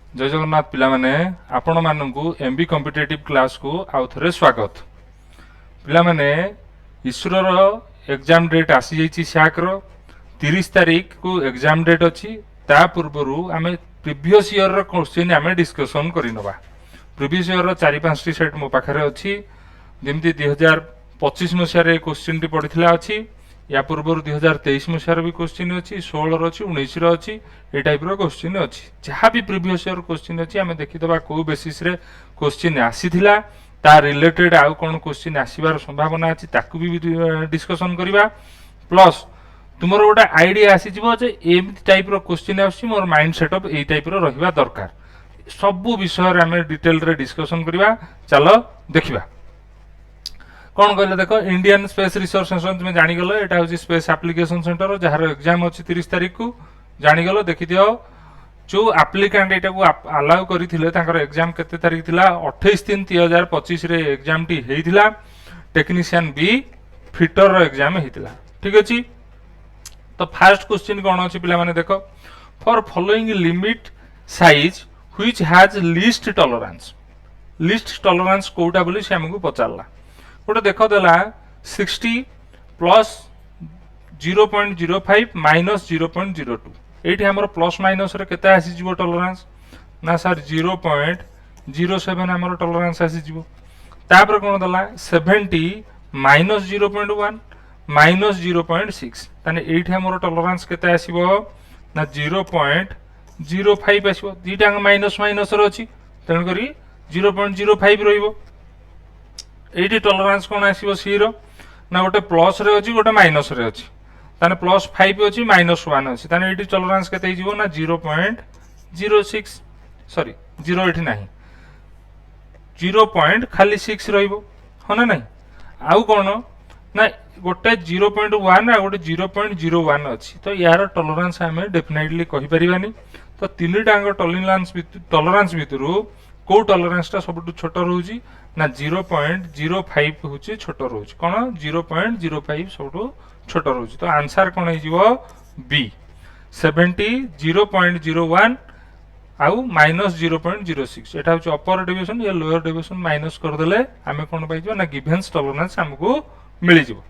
जय जगन्नाथ पिला माने आपण माननकु एमबी कॉम्पिटिटिव क्लास को आउ थरे स्वागत। पिला माने इसरो रो एग्जाम डेट आसी जाईची साक रो 30 तारीख को एग्जाम डेट अछि। ता पूर्वरु आमे प्रीवियस ईयर रो क्वेश्चन आमे डिस्कशन करिनबा। प्रीवियस ईयर रो 4-5 टी सेट मो पाखरे अछि। जेमति 2025 मसिया रे क्वेश्चन टी पडिथिला अछि। या पूर्वर 2023 मसियार भी क्वेश्चन अच्छी 16 अच्छी 19 अच्छी ए टाइप रो क्वेश्चन अच्छी जहाँ भी प्रीवियस ईयर क्वेश्चन अच्छी आम देखीदबा को बेसिस रे क्वेश्चन आसीथिला ता रिलेटेड आउ कोन क्वेश्चन आसीबार संभावना अछि ताकू भी डिस्कशन करिबा। प्लस तुमर गोटे आईडिया आसी जिवो जे एमती टाइप रो क्वेश्चन आसी मोर माइंड सेटअप ए टाइप रो रहिबा दरकार। सब विषय रे आम डिटेल रे डिस्कशन करिबा। चलो देखिबा कौन कहले देख इंडियन स्पेस रिसर्च सेंटर तुम जानीगल एटा हूँ space application centre jar exam अच्छी 30 तारीख को जानीगल देखी दियो। जो आप्लिकांट एटा को अलाउ करथिले तांकर एग्जाम केते तारीख थिला 28/3/2025 रे एग्जाम टी हेइथिला। टेक्नीशियन बी फिटर रो एग्जाम हेइथिला। ठीक अछि। तो फर्स्ट क्वेश्चन कोन अछि पिला माने देखो for following limit size which has least tolerance. Least tolerance कोटा बोली से हमकु पचारला। गोटे देख देला 60 प्लस 0.05 माइनस 0.02 एठी हमर प्लस माइनस रे केते आसी जीवो टॉलरेंस ना सर 0.07 हमर टॉलरेंस आसी जीवो। तापर कोन देला 70 माइनस 0.1 माइनस 0.6 ताने एठी हमर टॉलरेंस केते आसीबो ना 0.05 आसीबो। दीटा माइनस माइनस रे अछि तन करी 0.05 रहिबो। एटी टॉलरेंस कोन आसीबो सी रो ना गोटे प्लस रे अछि गोटे माइनस रे अछि ताने +5 अछि -1 अछि ताने एटी टॉलरेंस केते हिजिवो ना 0.06 सॉरी 0 एठी नाही 0. खाली 6 रहिबो हो ना नाही। आउ कोन ना गोटे 0.1 आ गोटे 0.01 अछि तो यार टॉलरेंस हमें डेफिनेटली कहि परिबानी। तो तीनटा टॉलरेंस भितरु को टॉलरेंस टा सबटु छोट रहउची ना 0.05 होची छोट रहउची कोन 0.05 सबटु छोट रहउची। तो आंसर कोन हे जीवो बी 70 0.01 आउ -0.06 एटा होची अपर डेविएशन या लोअर डेविएशन माइनस कर देले हमें कोन पाइ जो ना गिवन्स टॉलरेंस हमको मिली जीवो।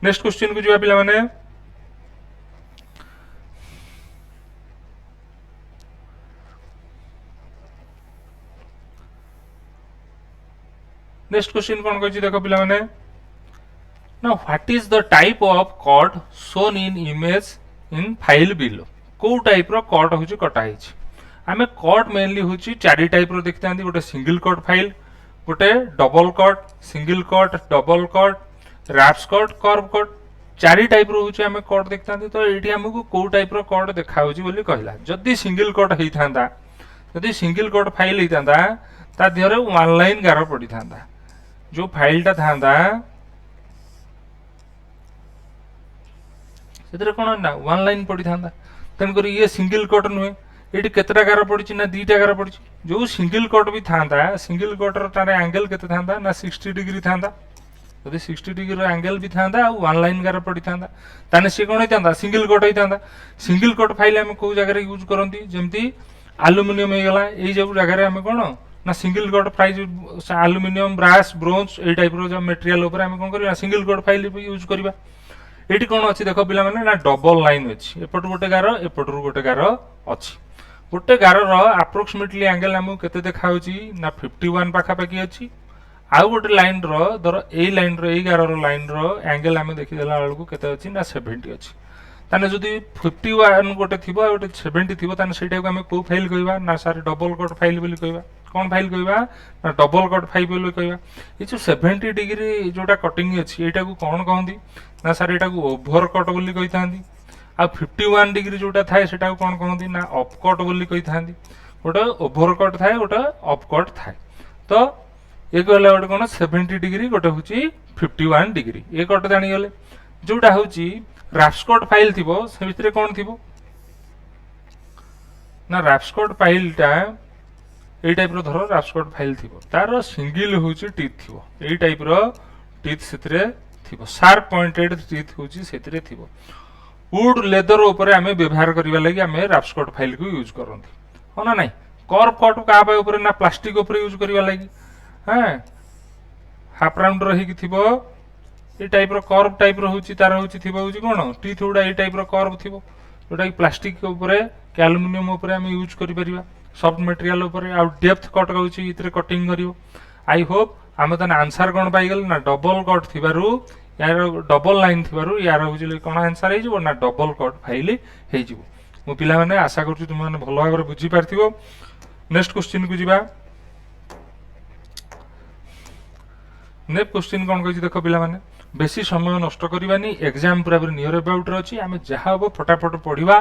नेक्स्ट क्वेश्चन को जीवा पिला माने नेक्स्ट क्वेश्चन कौन कहछि देखो पिला माने ना what is the type of cut shown in image in file below. को टाइप रो कट होछि कटा हिछि आमे कट मेनली होछि चारि टाइप रो देखतांती। गोटे सिंगल कट फाइल गोटे double cut single cut double cut रैप्स कट कर्व कट चारि टाइप रो होछि आमे कट देखतांती। तो एठी हमकु को टाइप रो कट देखा होछि बोली कहला। जदी सिंगल कट हेइ थांदा जदी सिंगल कट फाइल हेइ थांदा ता दिहरे वन लाइन गारो पड़ी थांदा। जो फाइल टा थांदा सेतरे कोन ना वन लाइन पड़ी थांदा तन करी ये सिंगल कट नुहे एटी केतरा गार पड़ी ना दीटा गार पड़ी। जो सिंगल कट भी थांदा सिंगल कट रो तारे एंगल केते थांदा ना 60 डिग्री थांदा। जदी 60 डिग्री रो एंगल भी थांदा आ वन लाइन गार पड़ी थांदा ताने से कोन थांदा सिंगल कट ही थांदा। सिंगल कट फाइल हम को जगह रे यूज करंती जेमती एल्युमिनियम हे गला एई जब जगह रे हम कोन ना single cut file aluminium brass bronze ए टाइप रो जो मटेरियल ऊपर हम कोन करबा सिंगल कट फाइल यूज करबा। एटी कोन अछि देखो पिला माने ना डबल लाइन अछि एपट गोटे गारो एपट रो गोटे गारो अछि। गोटे गारो रो अप्रोक्सीमेटली एंगल हम केते देखा होछि ना 51 पाखा पाकी अछि। आउ गोटे लाइन रो धर ए लाइन रो ए गारो रो लाइन रो एंगल हम देखि देला बेलकु केते अछि ना 70 अछि। ताने जदी 51 गोटे थिबो आ गोटे 70 थिबो ताने सेटा को हम को फाइल कहबा ना सर डबल कट फाइल बोली कहबा। कौन फाइल कहबा ना डबल कट फाइल बोली कहबा। ये जो 70 डिग्री जोटा कटिंग अछि एटा को कोन कहंदी ना सर एटा को ओवर कट बोली कहिथांदी। आ 51 डिग्री जोटा थाए सेटा को कोन कहंदी ना अप कट बोली कहिथांदी। गोटा ओवर कट थाए गोटा अप कट थाए। तो ए कहला गोटे कोन 70 डिग्री गोटे होची 51 डिग्री ए कट जानि गेले। जोटा होची रैप्स कट फाइल थिबो से भितरे कोन थिबो ना रैप्स कट फाइल टा ए टाइप रो धरो रैप्स कट फाइल थिबो तार सिंगल होची टीथ थिबो ए टाइप रो टीथ सेतरे थिबो शार्प पॉइंटेड टीथ होची सेतरे थिबो। वुड लेदर ऊपर हमें व्यवहार करबा लागि हमें रैप्स कट फाइल को यूज करंती हो ना नाही। कर्व कट क्या ऊपर ना प्लास्टिक ऊपर यूज करवा लगी हाँ हाफ राउंड रही थिबो ये टाइप रो कर्व टाइप रो होची तार होची थिबो होची कोन टीथ गुडा ये टाइप रो कर्व थिबो जोटा कि प्लास्टिक ऊपर कि एल्युमिनियम ऊपर हम यूज करि परिबा सॉफ्ट मटेरियल ऊपर आ डेप्थ कट होची इतरे कटिंग करिवो आई होप आम तने आंसर कोन पाई गेल ना डबल कट थिबारु यार डबल लाइन थिबारु यार होची कोन आंसर हे जिवो ना डबल कट फाइल हे जिवो मो पिला माने आशा करछु तुम माने भलो भाबरे बुझी पारथिबो नेक्स्ट क्वेश्चन को जिबा नेक्स्ट क्वेश्चन कौन कही देख पिला माने बेसी समय नष्ट करवानी एग्जाम पूरा पूरी नियर अबाउट अच्छी आम जहाँ हम फटाफट पढ़ा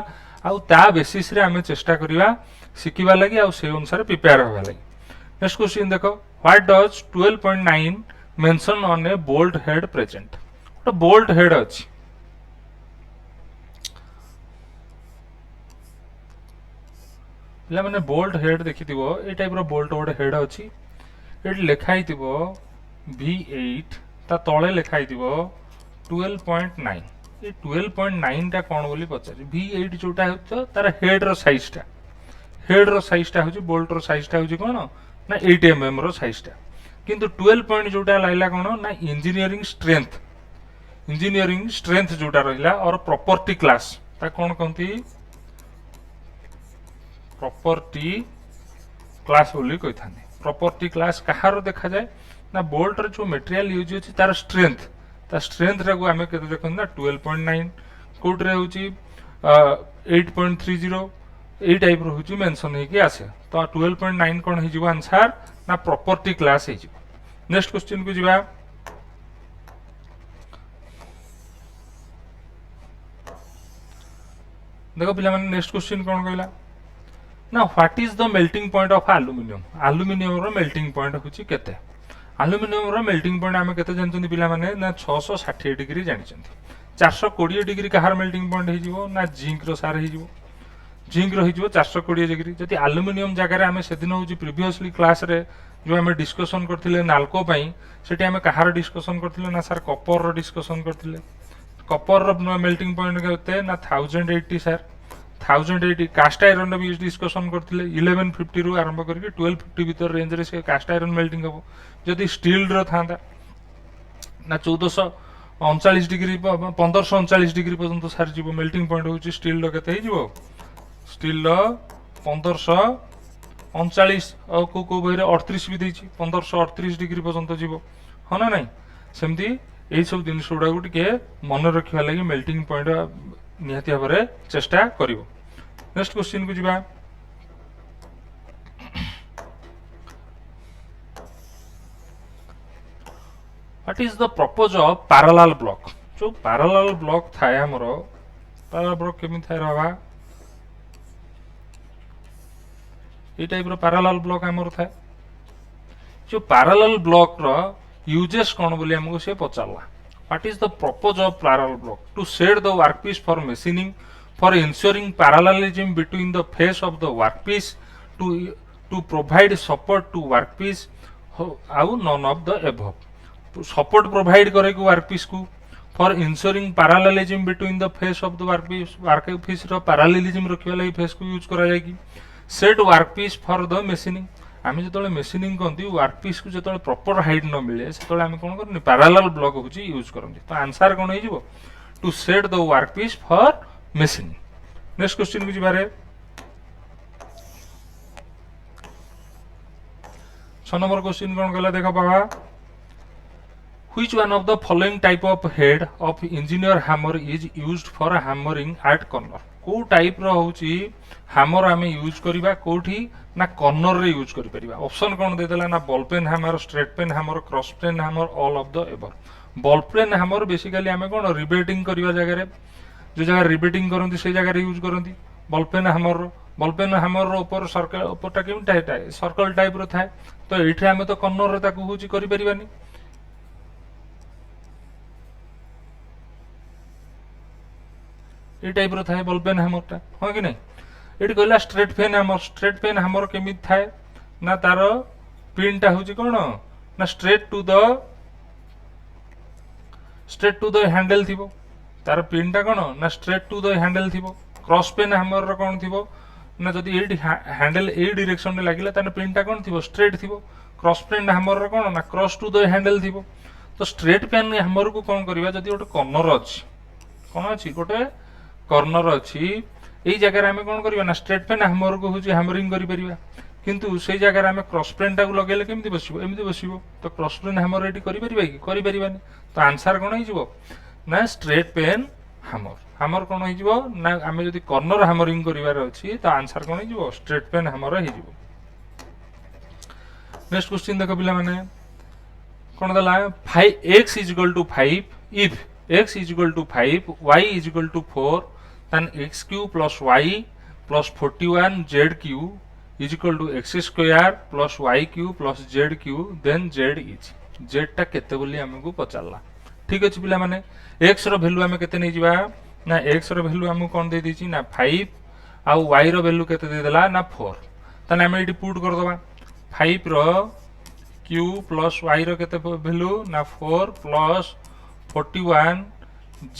आउ ता बेसिस रे आम चेष्टा करवा शिखा लगी आउ से अनुसार प्रिपेयर होगा लगी नेक्स्ट क्वेश्चन देख what does 12.9 mention on A bolt head present गोटे बोल्ट हेड अच्छी पिला माने बोल्ट हेड देखि ए टाइप रो बोल्ट गोटे हेड अच्छी ये लिखाई V8 ता तले लिखाई 12.9 ये 12.9 टा कौन बोली पचार V8 जोटा हो तार हेड रो साइज टा हो बोल्ट रो साइज टा हो कौन ना 8 mm रो साइज टा किंतु 12 पॉइंट जोटा लाइला कौन ना इंजीनियरिंग स्ट्रेंथ जोटा रहिला और प्रॉपर्टी क्लास ता कौन कहती प्रॉपर्टी क्लास बोली कही था प्रॉपर्टी क्लास कहार देखा जाए ना बोल्ट रो जो मटेरियल यूज होची तार स्ट्रेंथ रे को हमें केते देखन ना 12.9 कोड रे होची 8.30 ए टाइप रो होची मेंशन हे कि आसे तो 12.9 कोन हे जिवो आंसर ना प्रॉपर्टी क्लास हे जिवो नेक्स्ट क्वेश्चन को जिबा देखो पिला माने नेक्स्ट क्वेश्चन कोन कहला ना what is the melting point of aluminium रो मेल्टिंग पॉइंट होची केते एल्युमिनियम रो मेल्टिंग पॉइंट आमे केते जानचंदी पिला माने ना 660 डिग्री जानिचंदी 420 डिग्री कहार मेल्टिंग पॉइंट हे जिवो ना जिंक रो सार हे जिवो जिंक रो हे जिवो 420 डिग्री जति एल्युमिनियम जगह रे आमे सेदिन होची प्रीवियसली क्लास रे जो आमे डिस्कशन करथिले नाल्को पई सेठी आमे कहार डिस्कशन करथिले ना सर कॉपर रो डिस्कशन करथिले कॉपर रो मेल्टिंग पॉइंट केते ना 1080 सर 1080 कास्ट आयरन भी डिस्कशन करथिले 1150 रु आरंभ करके 1250 भीतर रेंज रे से कास्ट आयरन मेल्टिंग हो जदि स्टील रो थांदा ना 1439 डिग्री 1539 डिग्री पर्यंत सार जीवो मेल्टिंग पॉइंट होची स्टील रो केते जीवो स्टील रो 1539 और को बहिरे 38 भी देछि 1538 डिग्री पर्यंत जीवो हो ना नहीं सेमती एई सब दिन सोडा को टिके मन रखिया लागि मेल्टिंग पॉइंट निहाती भाବରେ चेष्टा करिवो नेक्स्ट क्वेश्चन को जिबा what is the purpose of parallel block जो पैरेलल ब्लॉक थाए हमरो पैरेलल ब्लॉक केमि थाए रहबा ए टाइप रो पैरेलल ब्लॉक हमरो थाए जो पैरेलल ब्लॉक रो यूजेस कोन बोली हमको से पचारला What is the purpose of parallel block? To set the workpiece for machining, for ensuring parallelism between the face of the workpiece, to provide support to workpiece, how none of the above. Support provide करे को workpiece को, for ensuring parallelism between the face of the workpiece row parallelism रखिया लगी face को use करा जाएगी. Set workpiece for the machining. आमे जतले मेशिनिंग करती वर्कपीस को जतले प्रॉपर हाइट न मिले सेतले आमे कोन करनी पैरेलल ब्लॉक होची यूज करंती तो आंसर कोन हे जिवो to set the workpiece for machining next question को जिबारे 6 नंबर क्वेश्चन कोन कहला देखा बाबा which one of the following type of head of engineer hammer is used for hammering at corner को टाइप रो होची हैमर आमे यूज करबा कोठी ना कॉर्नर रे यूज करि परिबा ऑप्शन कोन दे देला ना ball peen hammer straight peen hammer cross peen hammer all of the above ball peen hammer basically आमे कोन रिबेटिंग करबा जगह रे जो जगह रिबेटिंग करंती से जगह रे यूज करंती बॉल पेन हैमर रो ऊपर सर्कल ऊपरटा केम टाइप सर्कल टाइप रो थाए तो एठे आमे तो कॉर्नर रे ताकू होची करि परिबानी ए टाइप रो थाए बॉल पेन हैमर टा हो कि नहीं एटी कहला स्ट्रेट पेन हैमर केमि थाए ना तार पिन टा होची कोन ना स्ट्रेट टू द हैंडल थिबो तार पिन टा कोन ना स्ट्रेट टू द हैंडल थिबो क्रॉस पेन हैमर रो कोन थिबो ना जदि एडी हैंडल ए डायरेक्शन में लागिला ताने पिनटा कोन थिबो स्ट्रेट थिबो क्रॉस पेन हैमर रो कोन ना क्रॉस टू द हैंडल थिबो तो स्ट्रेट पेन हैमर को कोन करबा जदि गोटे कॉर्नर अछि कोन अछि गोटे कॉर्नर अछि एई जगह रे हमें कोन करबा ना स्ट्रेट पेन हैमर को होची हैमरिंग करि परिबा किंतु से जगह रे हमें क्रॉस पेन टा को लगेले केमति बसिबो एमति बसिबो तो क्रॉस पेन हैमर एडी करि परिबा कि करि परिबानी तो आंसर कोन हिजबो ना स्ट्रेट पेन हैमर हैमर कोन हिजबो ना हमें जदि कॉर्नर हैमरिंग करिवार अछि तो आंसर कोन हिजबो स्ट्रेट पेन हैमर हिजबो नेक्स्ट क्वेश्चन देखो पिला माने कोन दला 5x = 5 if x = 5 y = 4 then x³ + y + 41 z³ = x² + y³ + z³ then z is z टा केते बोली हमकु पचारला ठीक अछि पिला माने x रो वैल्यू हमें केते नै जिबा ना x रो वैल्यू हमकु कोन दे दिछि ना 5 आ y रो वैल्यू केते दे देला ना 4 तने हमें एटी पुट कर दबा 5 रो q + y रो केते वैल्यू ना 4 + 41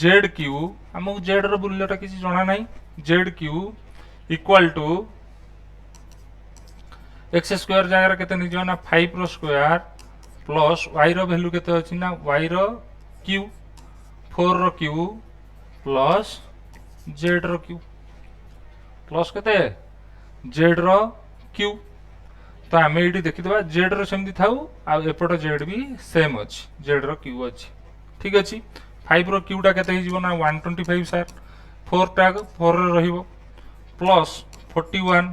z³ हमकु z रो मूल्यटा किछि जणा नै z³ = x² जगह केते नै जो ना 5 रो स्क्वायर प्लस y रो वैल्यू केते अछि ना y रो q 4 रो q प्लस z रो q प्लस केते z रो q तो हमें एटी देखि दबा z रो सेमति थाउ आ एपट z भी सेम अछि z रो q अछि ठीक अछि 5 रो q टा केते हि जीवो ना 125 सर 4 टा 4 रे रहिबो प्लस 41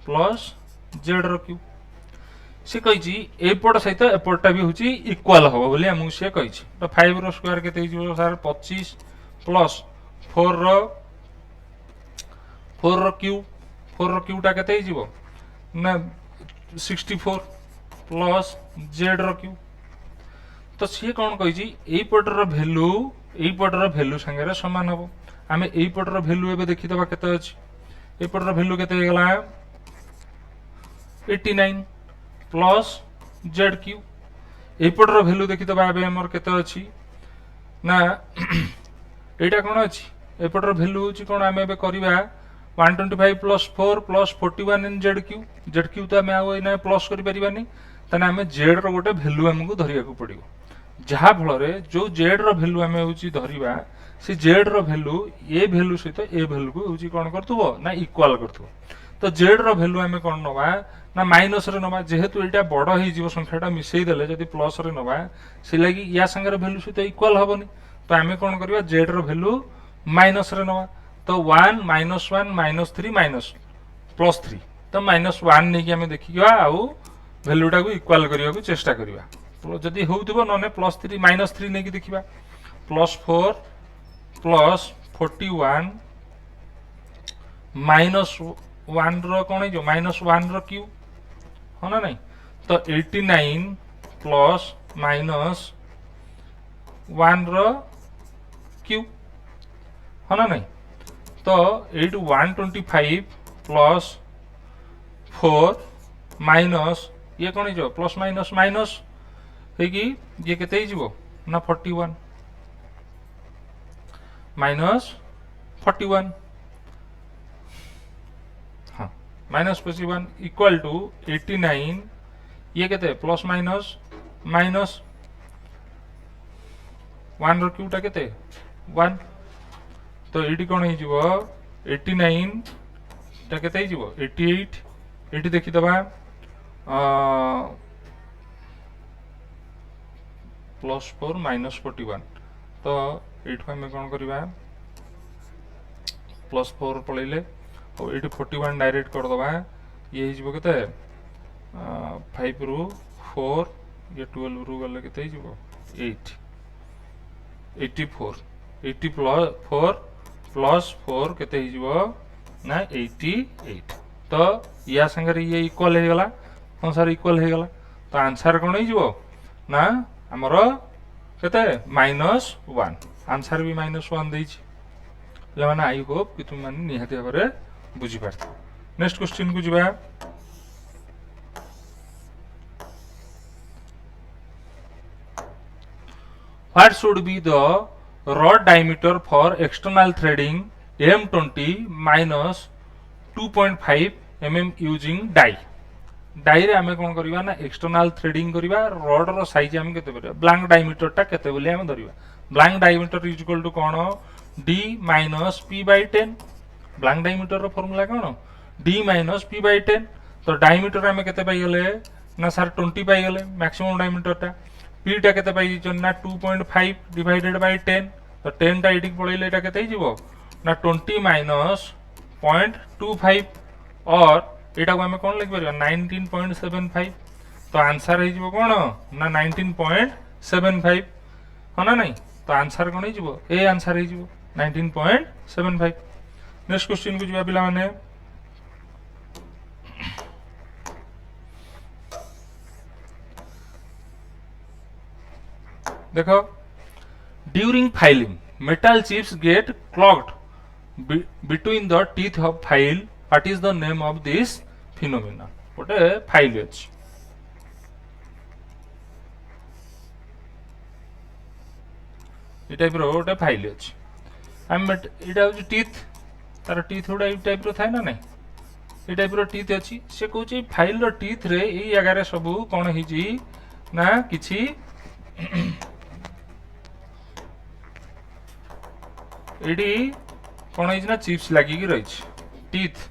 प्लस z रो q से कहिछि एपट सहित एपटटा भी होछि इक्वल हो बोली हमहु से कहिछि तो 5 रो स्क्वायर केते हि जीवो सर 25 प्लस 4 रो q टा केते हि जीवो ना 64 प्लस z रो q तो सी कोन कहिछि एई पटर रो वैल्यू संगे रे समान हबो हमें एई पटर रो वैल्यू एबे देखि दबा केते अछि एई पटर रो वैल्यू केते हे गेला 89 प्लस z³ एई पटर रो वैल्यू देखि दबा एबे हमर केते अछि ना एटा कोन अछि एई पटर रो वैल्यू होछि कोन हमें एबे करिबा 125 + 4 + 41 इन z³ तो हमें आउ इना प्लस करि परिबानी तने हमें z रो गोटे वैल्यू हमकु धरिया को पड़िबो जहा फल रे जो z रो वैल्यू हमें होछि धरिबा से z रो वैल्यू ए वैल्यू सहित ए वैल्यू को होछि कोन करथबो ना इक्वल करथबो तो z रो वैल्यू हमें कोन नबा ना माइनस रे नबा जेहेतु एटा बड़ हे जीव संख्याटा मिसई देले जदि प्लस रे नबा से लागि या संगे रे वैल्यू सहित इक्वल हबनी तो हमें कोन करबा z रो वैल्यू माइनस रे नबा तो 1 -1 -3 +3 तो -1 नै कि हमें देखिबा आउ वैल्यू टा को इक्वल करिया को चेष्टा करिबा जदि होउतबो नने +3 -3 नै कि देखिबा +4 + 41 -1 रो कोन जो -1 रो q हो ना नहीं तो 89 प्लस -1 रो q हो ना नहीं तो 125 प्लस 4 माइनस ये कौन जो प्लस माइनस माइनस है कि ये केते ही जीवो ना 41 माइनस 41 हाँ माइनस 41 इक्वल टू 89 ये केते प्लस माइनस माइनस 1 रो क्यूटा केते 1 तो एटी कौन ही जीवो 89 ता केते ही जीवो 88 एटी देखि दबा +4 -41 तो एठो हमें कौन करबा +4 पळैले और एटी 41 डायरेक्ट कर दबा ये ही जीवो केते 5 रू 4 ये 12 रू गले केते ही जीवो 8 84 80 प्लस 4 केते ही जीवो ना 88 तो या संगे ये इक्वल हे गला हां सर इक्वल हे गला तो आंसर कोन ही जीवो ना हमर केते -1 आंसर भी -1 देई छी जमाना आई होप कि तुम माने निहाती भाबरे बुझी पारत नेक्स्ट क्वेश्चन को जीवा what should be the rod diameter for external threading M20 minus 2.5 mm using die die रे आमे कोन करबा ना एक्सटर्नल थ्रेडिंग करबा रड रो साइज आमे केते करबा ब्लैंक डायमीटर टा केते बोली आमे धरिबा blank diameter is equal to कोन d minus p by 10 blank diameter रो फार्मूला कोन d माइनस p बाय 10 तो डायमीटर आमे केते पाई गेले ना सर 20 पाई गेले मैक्सिमम डायमीटर टा p टा केते पाई जन ना 2.5 डिवाइडेड बाय 10 तो 10 टा एठी पळैले एटा केते हिजबो ना 20 माइनस 0.25 और एटा को हमें कौन लिख परिबा 19.75 तो आंसर हे जिवो कोन ना 19.75 हो ना नहीं तो आंसर कोन हे जिवो ए आंसर हे जिवो 19.75 नेक्स्ट क्वेश्चन को जिबा पिला माने देखो during filing metal chips get clogged between the teeth of file. What is the name of this phenomena? What a file is. ये टाइप रो गोटे फाइल अछि हम एटा होची टीथ तार टीथ उडा ए टाइप रो थाय ना नहीं ए टाइप रो टीथ अछि से कहूची फाइल रो टीथ रे ए जगह रे सब कोन हिजी ना किछि एडी कोन हिजी ना चिप्स लागी की रही टीथ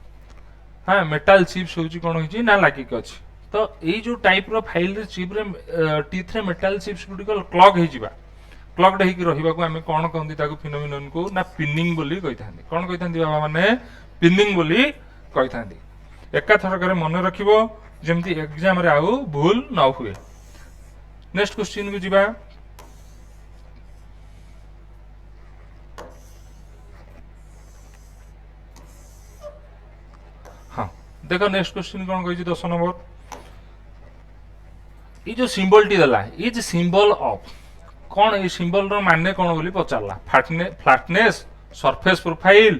हाँ मेटल चिप्स होची कोन हिजी ना लागी की अछि तो ए जो टाइप रो फाइल रे चिप रे टीथ रे मेटल चिप्स गुडी को क्लॉग हे जिबा क्लॉगड हे की रहिबा को हमें कोन कहंदी ताको फिनोमिनन को ना पिनिंग बोली कहिथांदी कोन कहिथांदी बाबा माने पिनिंग बोली कहिथांदी एका थरकरे मन रखिबो जेमती एग्जाम रे आउ भूल न हुए नेक्स्ट क्वेश्चन को जिबा हां देखो नेक्स्ट क्वेश्चन कोन कहि 10 नंबर ई जो सिंबल टी दला इज सिंबल ऑफ कौन ये सिंबल रो माने कौन बोली पचारला flatness surface profile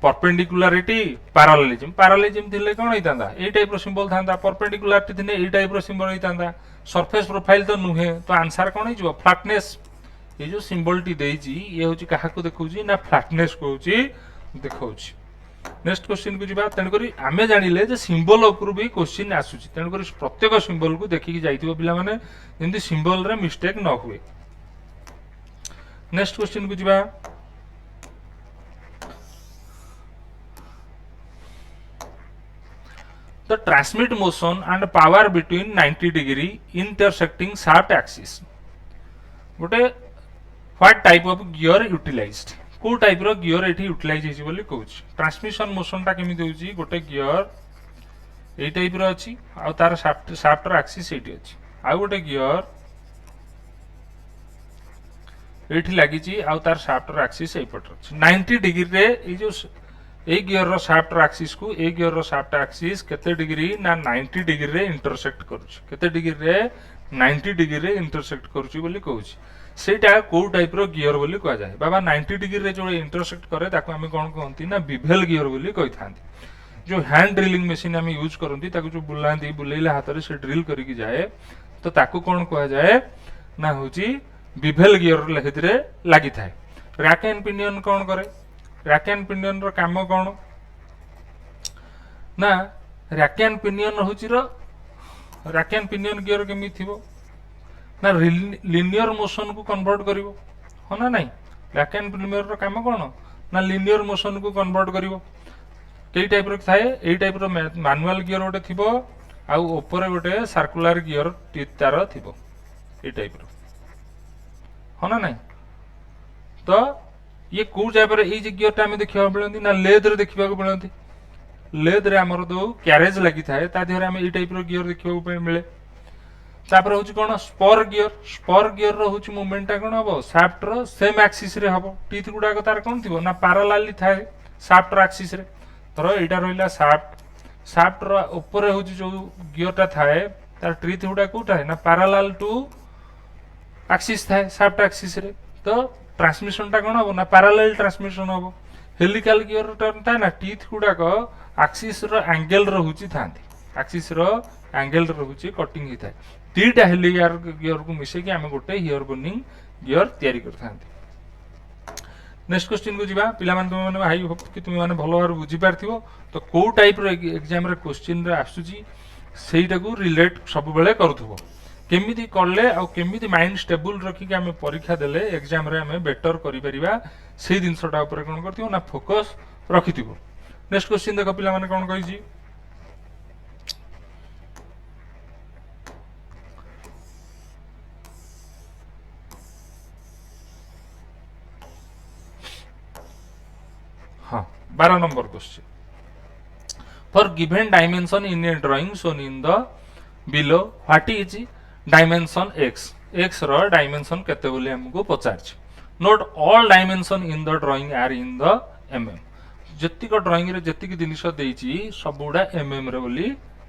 perpendicularity parallelism parallelism थिले कौन होइतांदा ए टाइप रो सिंबल थांदा परपेंडिकुलरिटी थिने ए टाइप रो सिंबल होइतांदा सरफेस प्रोफाइल तो नुहे तो आंसर कौन हिजो फ्लैटनेस ये जो सिंबल टी देइची ये होची काहा को देखौची ना फ्लैटनेस को होची देखौची नेक्स्ट क्वेश्चन को जिबा तन करी आमे जानिले जे सिंबल ऊपर भी क्वेश्चन आसुची तन करी प्रत्येक सिंबल को देखि जाइतिबो पिला माने जेंति सिंबल रे मिस्टेक न हुए नेक्स्ट क्वेश्चन को जिबा the transmit motion and power between 90 degree intersecting shaft axis गोटे what type of gear utilized को टाइप रो गियर एठी यूटिलाइज हेछि बोली कहूछि ट्रांसमिशन मोशन टा केमि देउछि गोटे गियर ए टाइप रो अछि आ तार शाफ्ट रो एक्सिस एठी अछि आ गोटे गियर एठी लागि छी आ तार शाफ्ट रो एक्सिस एई पट अछि 90 डिग्री रे ए जो ए गियर रो शाफ्ट रो एक्सिस को ए गियर रो शाफ्ट एक्सिस केते डिग्री ना 90 डिग्री रे इंटरसेक्ट करूछि केते डिग्री रे 90 डिग्री रे इंटरसेक्ट करूछि बोली कहूछि सेटा को टाइप रो गियर बोली कहा जाय बाबा 90 डिग्री रे जो इंटरसेक्ट करे ताको हम कोन कहंती ना बिभेल गियर बोली कहिथांती जो हैंड ड्रिलिंग मशीन हम यूज करंती ताको जो बुलांती बुलेइला हाथ रे से ड्रिल करी की जाए तो ताको कोन कहा जाय ना होची बिभेल गियर लेखिरे लागि थाए रैक एंड पिनियन कोन करे रैक एंड पिनियन रो काम कोन ना रैक एंड पिनियन होची रो रैक एंड पिनियन गियर केमि थिबो ना लिनियर मोशन को कन्वर्ट करिवो हो ना नहीं रैक एंड पिनियन रो काम कोन ना लिनियर मोशन को कन्वर्ट करिवो केई टाइप रो थाए एई टाइप रो मैनुअल गियर ओटे थिबो आ ऊपर गोटे सर्कुलर गियर तार थिबो एई टाइप रो हो ना नहीं तो ये को जाय पर ए गियर टा हम देखिबा मिलंती ना लेद रे देखिबा को मिलंती लेद रे हमर दो कैरेज लागि थाए ता देहरे हम ए टाइप रो गियर देखिबा को मिले तापर होची कोन स्पर गियर रो होची मूवमेंट ता कोन हबो शाफ्ट रो सेम एक्सिस रे हबो टीथ गुडा को तार कोन थिबो ना पैरेलली थाए शाफ्ट रो एक्सिस रे तरो एटा रहिला शाफ्ट रो ऊपर होची जो गियर टा थाए तार टीथ गुडा कोटा है ना पैरेलल टू एक्सिस थाए शाफ्ट एक्सिस रे तो ट्रांसमिशन टा कोन हबो ना पैरेलल ट्रांसमिशन हबो हेलिकल गियर टा था ना टीथ गुडा को एक्सिस रो एंगल रो होची थांती एक्सिस रो एंगल रो होची कटिंग ही थाए तीटा हेलिकल गियर को मिसे कि हम गोटे हियर बोनिंग गियर तयारी कर थांती नेक्स्ट क्वेश्चन को जीवा पिला माने तुम माने हाई होप कि तुम माने भलो भार बुझी पारथिबो तो को टाइप रो एग्जाम रे क्वेश्चन रे आसुची सेईटा को रिलेट सब बेले करथबो केमिति करले आ केमिति माइंड स्टेबल रखी के हमें परीक्षा देले एग्जाम रे हमें बेटर करि परिबा सेई दिनसटा ऊपर कोन करथिबो ना फोकस रखिथिबो नेक्स्ट क्वेश्चन देखो पिला माने कोन कहिजी हाँ 12 number question for given dimension in a drawing shown in the below what is dimension x x रो dimension केते बोली हमको पचारछि note all dimension in the drawing are in the mm जति को ड्राइंग रे जति की जिनिस देछि सबुडा mm रे बोली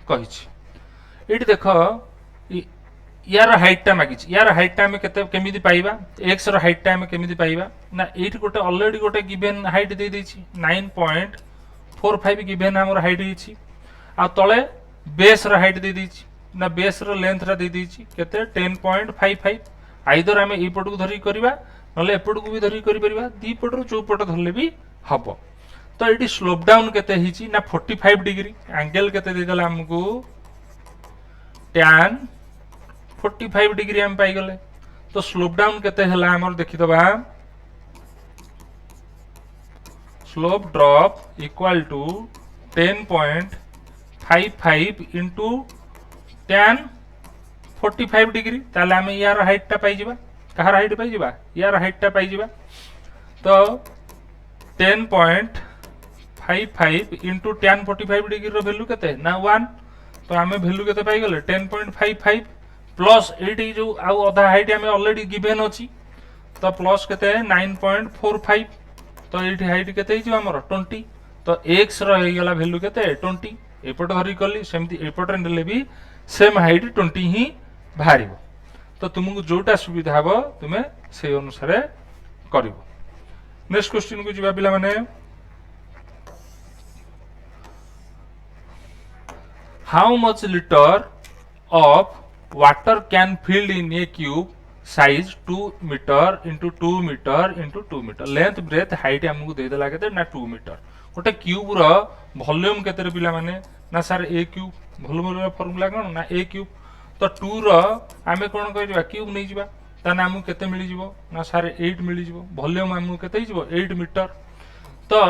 कहिछि एठी देखो यार हाइट टा मागिछि यार हाइट टा हम केते केमिति पाइबा x रो हाइट टा हम केमिति पाइबा ना एठी गोटे ऑलरेडी गोटे गिवन हाइट दे देछि 9.45 गिवन हमर हाइट हिछि आ तळे बेस रो हाइट दे दिछि ना बेस रो लेंथ रा दे दिछि केते 10.55 आइदर हम ई पट को धरि करबा नले एपट को भी धरि करि परिबा दी पट रो चौ पट धरले भी हबो तो एटी स्लोप डाउन केते हिछि ना 45 डिग्री एंगल केते दे देला हमको tan 45 डिग्री हम पाई गले तो स्लोप डाउन केते हला हमर देखि दबा slope drop equal to 10.55 into tan 45 degree ताले हम यार हाइट टा पाई जिबा कहार हाइट पाई जिबा यार हाइट टा पाई जिबा तो 10.55 into tan 45 डिग्री रो वैल्यू केते ना 1 तो हमें वैल्यू केते पाई गले 10.55 प्लस एटी जो आउ अधा हाइट हमें ऑलरेडी गिवन अछि तो प्लस केते 9.45 तो एठी हाइट केते हिजो हमर 20 तो x रो हे गेला वैल्यू केते 20 एपट धरि कली सेमति एपट रे नेले भी सेम हाइट 20 ही भारिबो तो तुमको जोटा सुविधा हबो तुमे से अनुसार करिवो नेक्स्ट क्वेश्चन को जिबा पिला माने how much litre of water can filled in a cube size 2 meter into 2 meter into 2 meter length breadth height हमको दे देला केते ना 2 meter गोटे क्यूब रो वॉल्यूम केते रे पिला माने ना सर a क्यूब वॉल्यूम रो फार्मूला कोन ना a क्यूब तो 2 रो हमें कोन कहि जबा क्यूब नै जिबा ता ना हमको केते मिली जिवो ना सर 8 मिली जिवो वॉल्यूम हमको केते जिवो 8 मीटर तो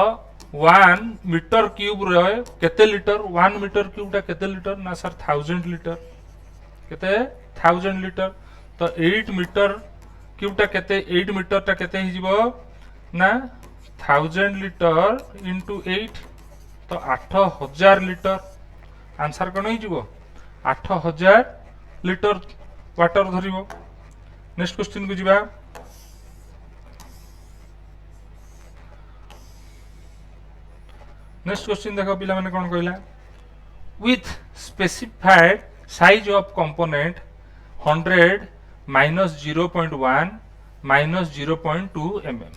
1 मीटर क्यूब रो केते लीटर 1 मीटर क्यूब ता केते लीटर ना सर 1000 लीटर केते 1000 लीटर तो 8 मीटर क्यूब ता केते 8 मीटर ता केते हि जिवो ना 1000 लीटर into 8 तो 8000 लीटर आंसर कोन हि जिवो 8000 लीटर वाटर धरिवो नेक्स्ट क्वेश्चन को जिबा नेक्स्ट क्वेश्चन देखो पिला माने कोन कहला with specified size of component 100 minus 0.1 minus 0.2 mm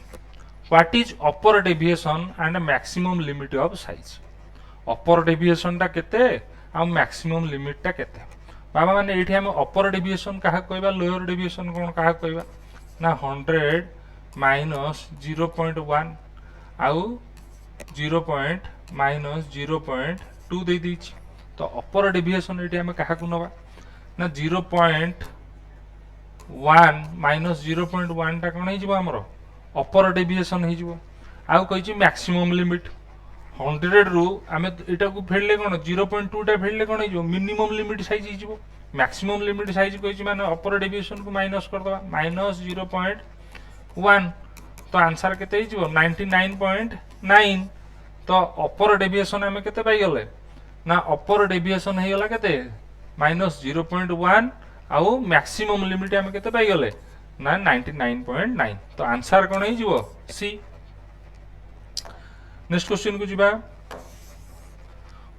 what is upper deviation and maximum limit of size upper deviation ता केते आ maximum limit ता केते बाबा माने एठी हम upper deviation काहा कहबा lower deviation कोन काहा कहबा ना 100 minus 0.1 आउ 0. minus 0.2 दे दीची तो अपर डेविएशन एटी हम काहा को नबा ना 0.1 माइनस 0.1 ता कोन हि जिवो हमरो अपर डेविएशन हि जिवो आउ कहिची मैक्सिमम लिमिट 100 रु हमें एटा को फेडले कोन 0.2 ता फेडले कोन हि जिवो मिनिमम लिमिट साइज हि जिवो मैक्सिमम लिमिट साइज कहिची माने अपर डेविएशन को माइनस कर दबा माइनस 0.1 तो आंसर केते हि जिवो 99.9 तो अपर डेविएशन हमें केते पाई गले ना अपर डेविएशन हे गला केते माइनस 0.1 आउ मैक्सिमम लिमिट हम केते पाई गले ना 99.9 तो आंसर कोन हे जिवो सी नेक्स्ट क्वेश्चन को जिबा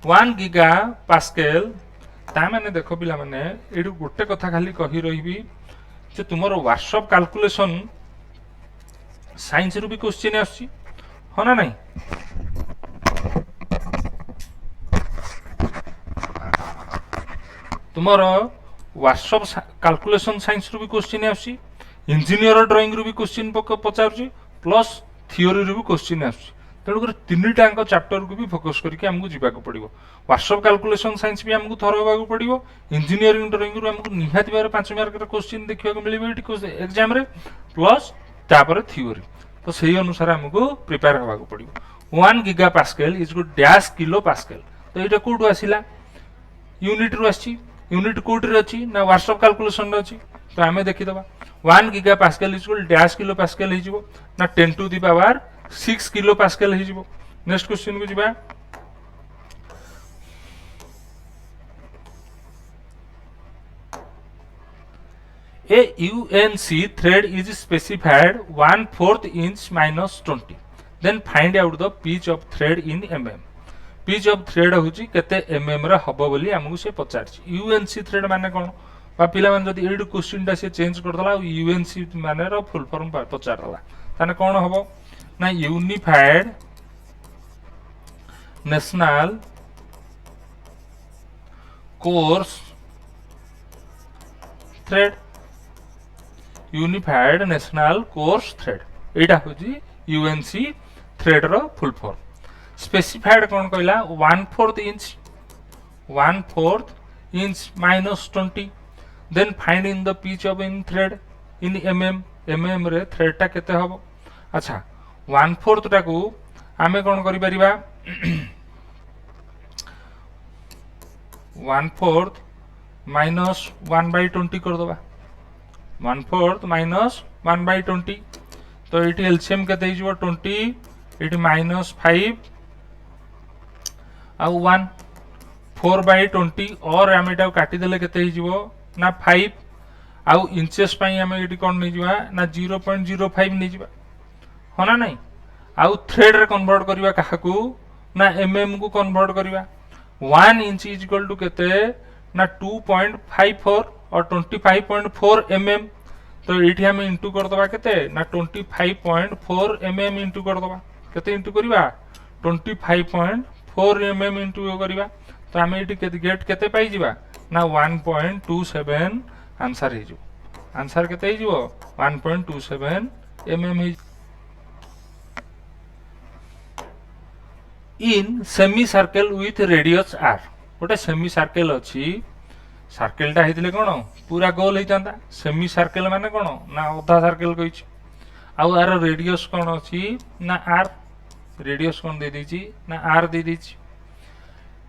1 गीगा पास्कल ता माने देखो पिला माने एडु गोटे कथा खाली कहि रहिबी जे तुमरो व्हाट्सएप कैलकुलेशन साइंस रु भी क्वेश्चन आछि हो ना नहीं तुमरो व्हाट्सएप कैलकुलेशन साइंस रु भी क्वेश्चन आछि इंजीनियर ड्राइंग रु भी क्वेश्चन पचारछि प्लस थियोरी रे भी क्वेश्चन आसुची तेणुक तीनटा चैप्टर को भी फोकस करके आमको जीवाक पड़ो व्हाट्सअप कैलकुलेशन साइंस भी आमको थर होगा पड़ो इंजीनियरिंग ड्राइंग रू आमको निहाती भाव 5 मार्क क्वेश्चन देखा मिले एग्जाम रे प्लस तापर थियोरी तो सही अनुसार आमको प्रिपेयर होगा पड़ो 1 giga pascal is good dash kilo pascal तो यहाँ कौटू आसला यूनिट रु आसी यूनिट कौटी अच्छी ना व्हाट्सअप कैलकुलेशन अच्छी तो आम देखीदबा 1 giga pascal is good dash kilo pascal हो ना 10 to the power 6 kilo pascal हो नेक्स्ट क्वेश्चन को जीवा A UNC thread is specified 1/4 inch minus 20 then find out the pitch of thread in mm pitch of thread होची केते mm रे हबो बोली हमहु से पचारछि UNC thread माने कोन बा पिला माने जदी एडु क्वेश्चन टा से चेंज कर दला UNC माने रो फुल फॉर्म पचार दला ताने कोन हबो ना unified national coarse thread unified national coarse thread एटा होची यूएनसी थ्रेड रो फुल फॉर्म स्पेसिफाइड कोन कहला 1/4 inch minus 20 then find in the pitch of in thread in mm रे थ्रेड टा केते हबो अच्छा 1/4 टा को आमे कोन करि परिबा 1/4 माइनस 1/20 कर दबा 1/4 माइनस 1/20 तो ये एलसीएम के 20 ये माइनस 5 आउ 1 4/20 और आम ये काटिदेले के ना 5 आउ इंचेस आम ये कौन नहीं ना 0.05 नहीं जा हाँ ना नहीं आउ थ्रेड रे कन्वर्ट करवा काहाकू ना mm को कन्वर्ट करवा 1 इंच इज इक्वल टू केते ना 2.54 और 25.4 mm तो ये आम इंटू करदबा केते ना 25.4 mm इंटू करदबा केते इंटू करबा 25.4 mm इंटू करबा तो आम ये गेट केते पाई जिबा ना 1.27 आंसर हे जो आंसर केते हे जो 1.27 mm हे in semi circle with radius r गोटे सेमी सर्कल अच्छी सर्कल टा हेतिले कोन पूरा गोल हेतांता सेमी सर्कल माने कोन ना आधा सर्कल कहिछि आउ आर रेडियस कोन अछि ना r रेडियस कोन दे दिछि ना r दे दिछि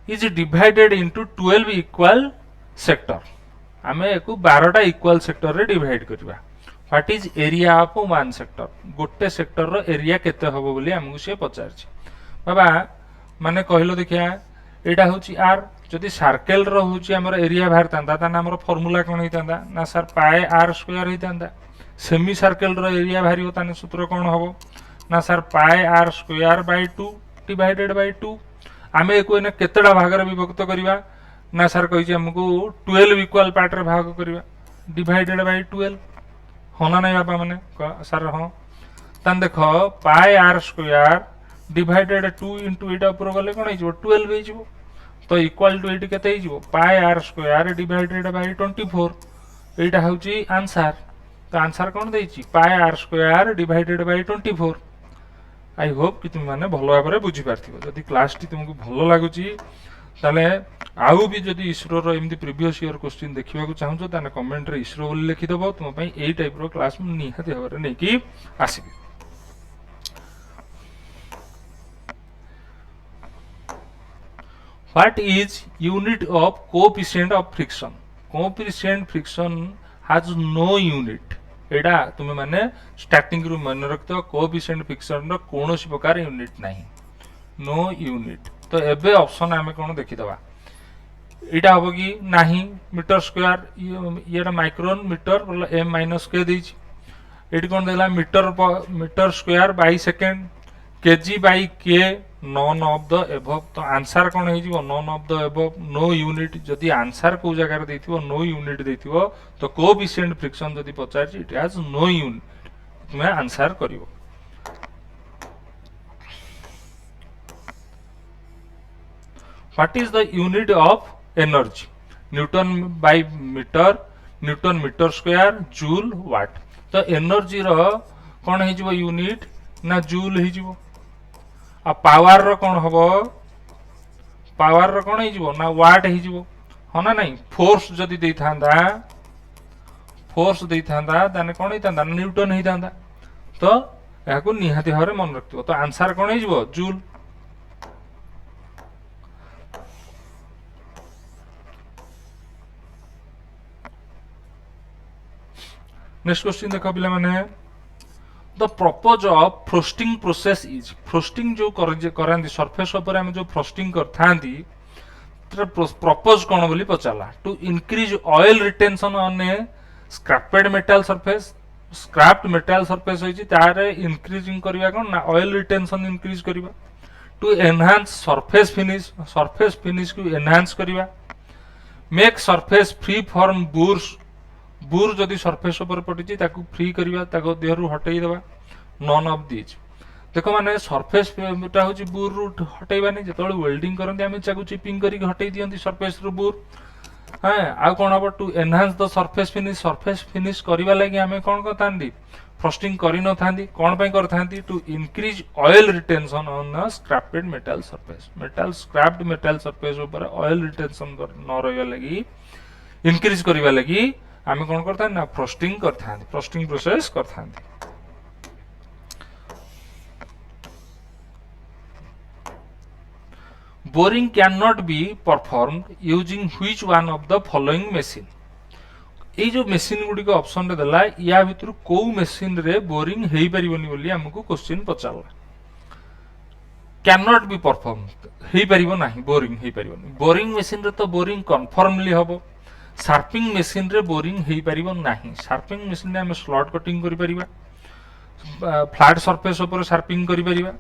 is divided into 12 equal sector आमे एको 12 टा इक्वल सेक्टर रे डिवाइड करबा what is area of one sector गोटे सेक्टर रो एरिया केते हबो बोली हमहु से पचारछि बाबा माने कहलो देखिया एटा होची r जदि सर्कल रो होची हमर एरिया बाहर तांदा ता हमर फार्मूला कोन हितांदा ना सर पाई r स्क्वायर हितांदा सेमी सर्कल रो एरिया बाहरी होता ने सूत्र कोन हबो ना sir pi r square by 2 divided by 2 आमे एको ने केतडा भाग रे विभक्त करबा ना सर कहिछि हमकु 12 इक्वल पार्ट रे भाग करबा डिवाइडेड बाय 12 होना नै बाबा माने सर हां तन देखो पाई r स्क्वायर डिवाइडेड 2 इनटू एटा ऊपर गले कोन हिजो 12 हिजो तो इक्वल टू एटी केते हिजो pi r square divided by 24 एटा होची आंसर तो आंसर कोन देछि pi r square divided by 24 I hope कि तुम माने भलो भाबरे बुझी पारथिबो जदि क्लास टी तुमको भलो लागुची ताले आउ भी जदि इसरो रो एमदी प्रीवियस ईयर क्वेश्चन देखिबा को चाहू ताने कमेंट रे इसरो बोली लिखि दबो तुम पई एई टाइप रो क्लास में निहाती भाबरे नै कि आसीबी What is unit of coefficient of friction? Coefficient friction has no unit. एडा तुमे माने स्टार्टिंग रु मन रखतो कोएफिशिएंट फ्रिक्शन रो कोनोसी प्रकार यूनिट नाही नो यूनिट तो एबे ऑप्शन आमे कोन देखि दबा एडा होबो कि नाही मीटर स्क्वायर येडा माइक्रोन मीटर m माइनस के देछि एडी कोन देला meter square by second KG by के नॉन ऑफ द एबव तो आंसर कोन हे जिवो none of the above no unit जदि आंसर को जगह रे देथिवो नो यूनिट देथिवो तो कोएफिशिएंट फ्रिक्शन जदि पचारछि इट हैज नो यूनिट तुमे आंसर करिवो what is the unit of energy newton by metre newton metre square joule watt तो एनर्जी रो कोन हे जिवो यूनिट ना जूल हो पावर रो कौन हम पावर रो कौन हो ना वाट हो हाँ ना नहीं फोर्स जदि दे था फोर्स दे था ताने कौन होता न्यूटन होता तो यह निहाती भाव मन रख तो आंसर कौन हो जूल नेक्स्ट क्वेश्चन देख पिला माने the purpose of frosting process is frosting जो करांती सरफेस ऊपर हम जो फ्रोस्टिंग करथांती प्रपोज कौन बोली पचाला to increase oil retention on a scraped metal surface scraped metal surface होइची तारे इंक्रीजिंग करबा कोन ना ऑयल रिटेंशन इंक्रीज करबा टू एनहांस सरफेस फिनिश को एनहांस करबा make surface free from burrs burr जदि सरफेस ऊपर पड़ी ताकू फ्री करबा ताको देहरु हटई देबा नॉन ऑफ दीज देखो माने सरफेस टा होची बुर रु हटैबानी जेतोल वेल्डिंग करंती हम चाकू चिपिंग करी हटई दियंती सरफेस रु बुर हां आ कोन अब to enhance the surface finish करबा लागि हमें कोन करतांती फ्रस्टिंग करी न थांती कोन पय करथांती to increase oil retention on the scraped metal scraped metal surface ऊपर ऑयल रिटेंशन न रहबा लागि इंक्रीज करबा लागि आमे कोन करता ना फ्रस्टिंग करथा फ्रस्टिंग प्रोसेस करथा boring can not be performed using which one of the following machine ए जो मशीन गुडी को ऑप्शन रे देला या भितर को मशीन रे बोरिंग हेई परिबनी बोली हमको क्वेश्चन पचाला कैन नॉट बी परफॉर्म्ड हेई परिबो नाही बोरिंग हेई परिबनी बोरिंग मशीन रे तो बोरिंग कन्फर्मली हबो शार्पिंग मशीन रे बोरिंग हेई परिबो नाही शार्पिंग मशीन रे हम स्लॉट कटिंग करि परिबा फ्लैट सरफेस ऊपर शार्पिंग करि परिबा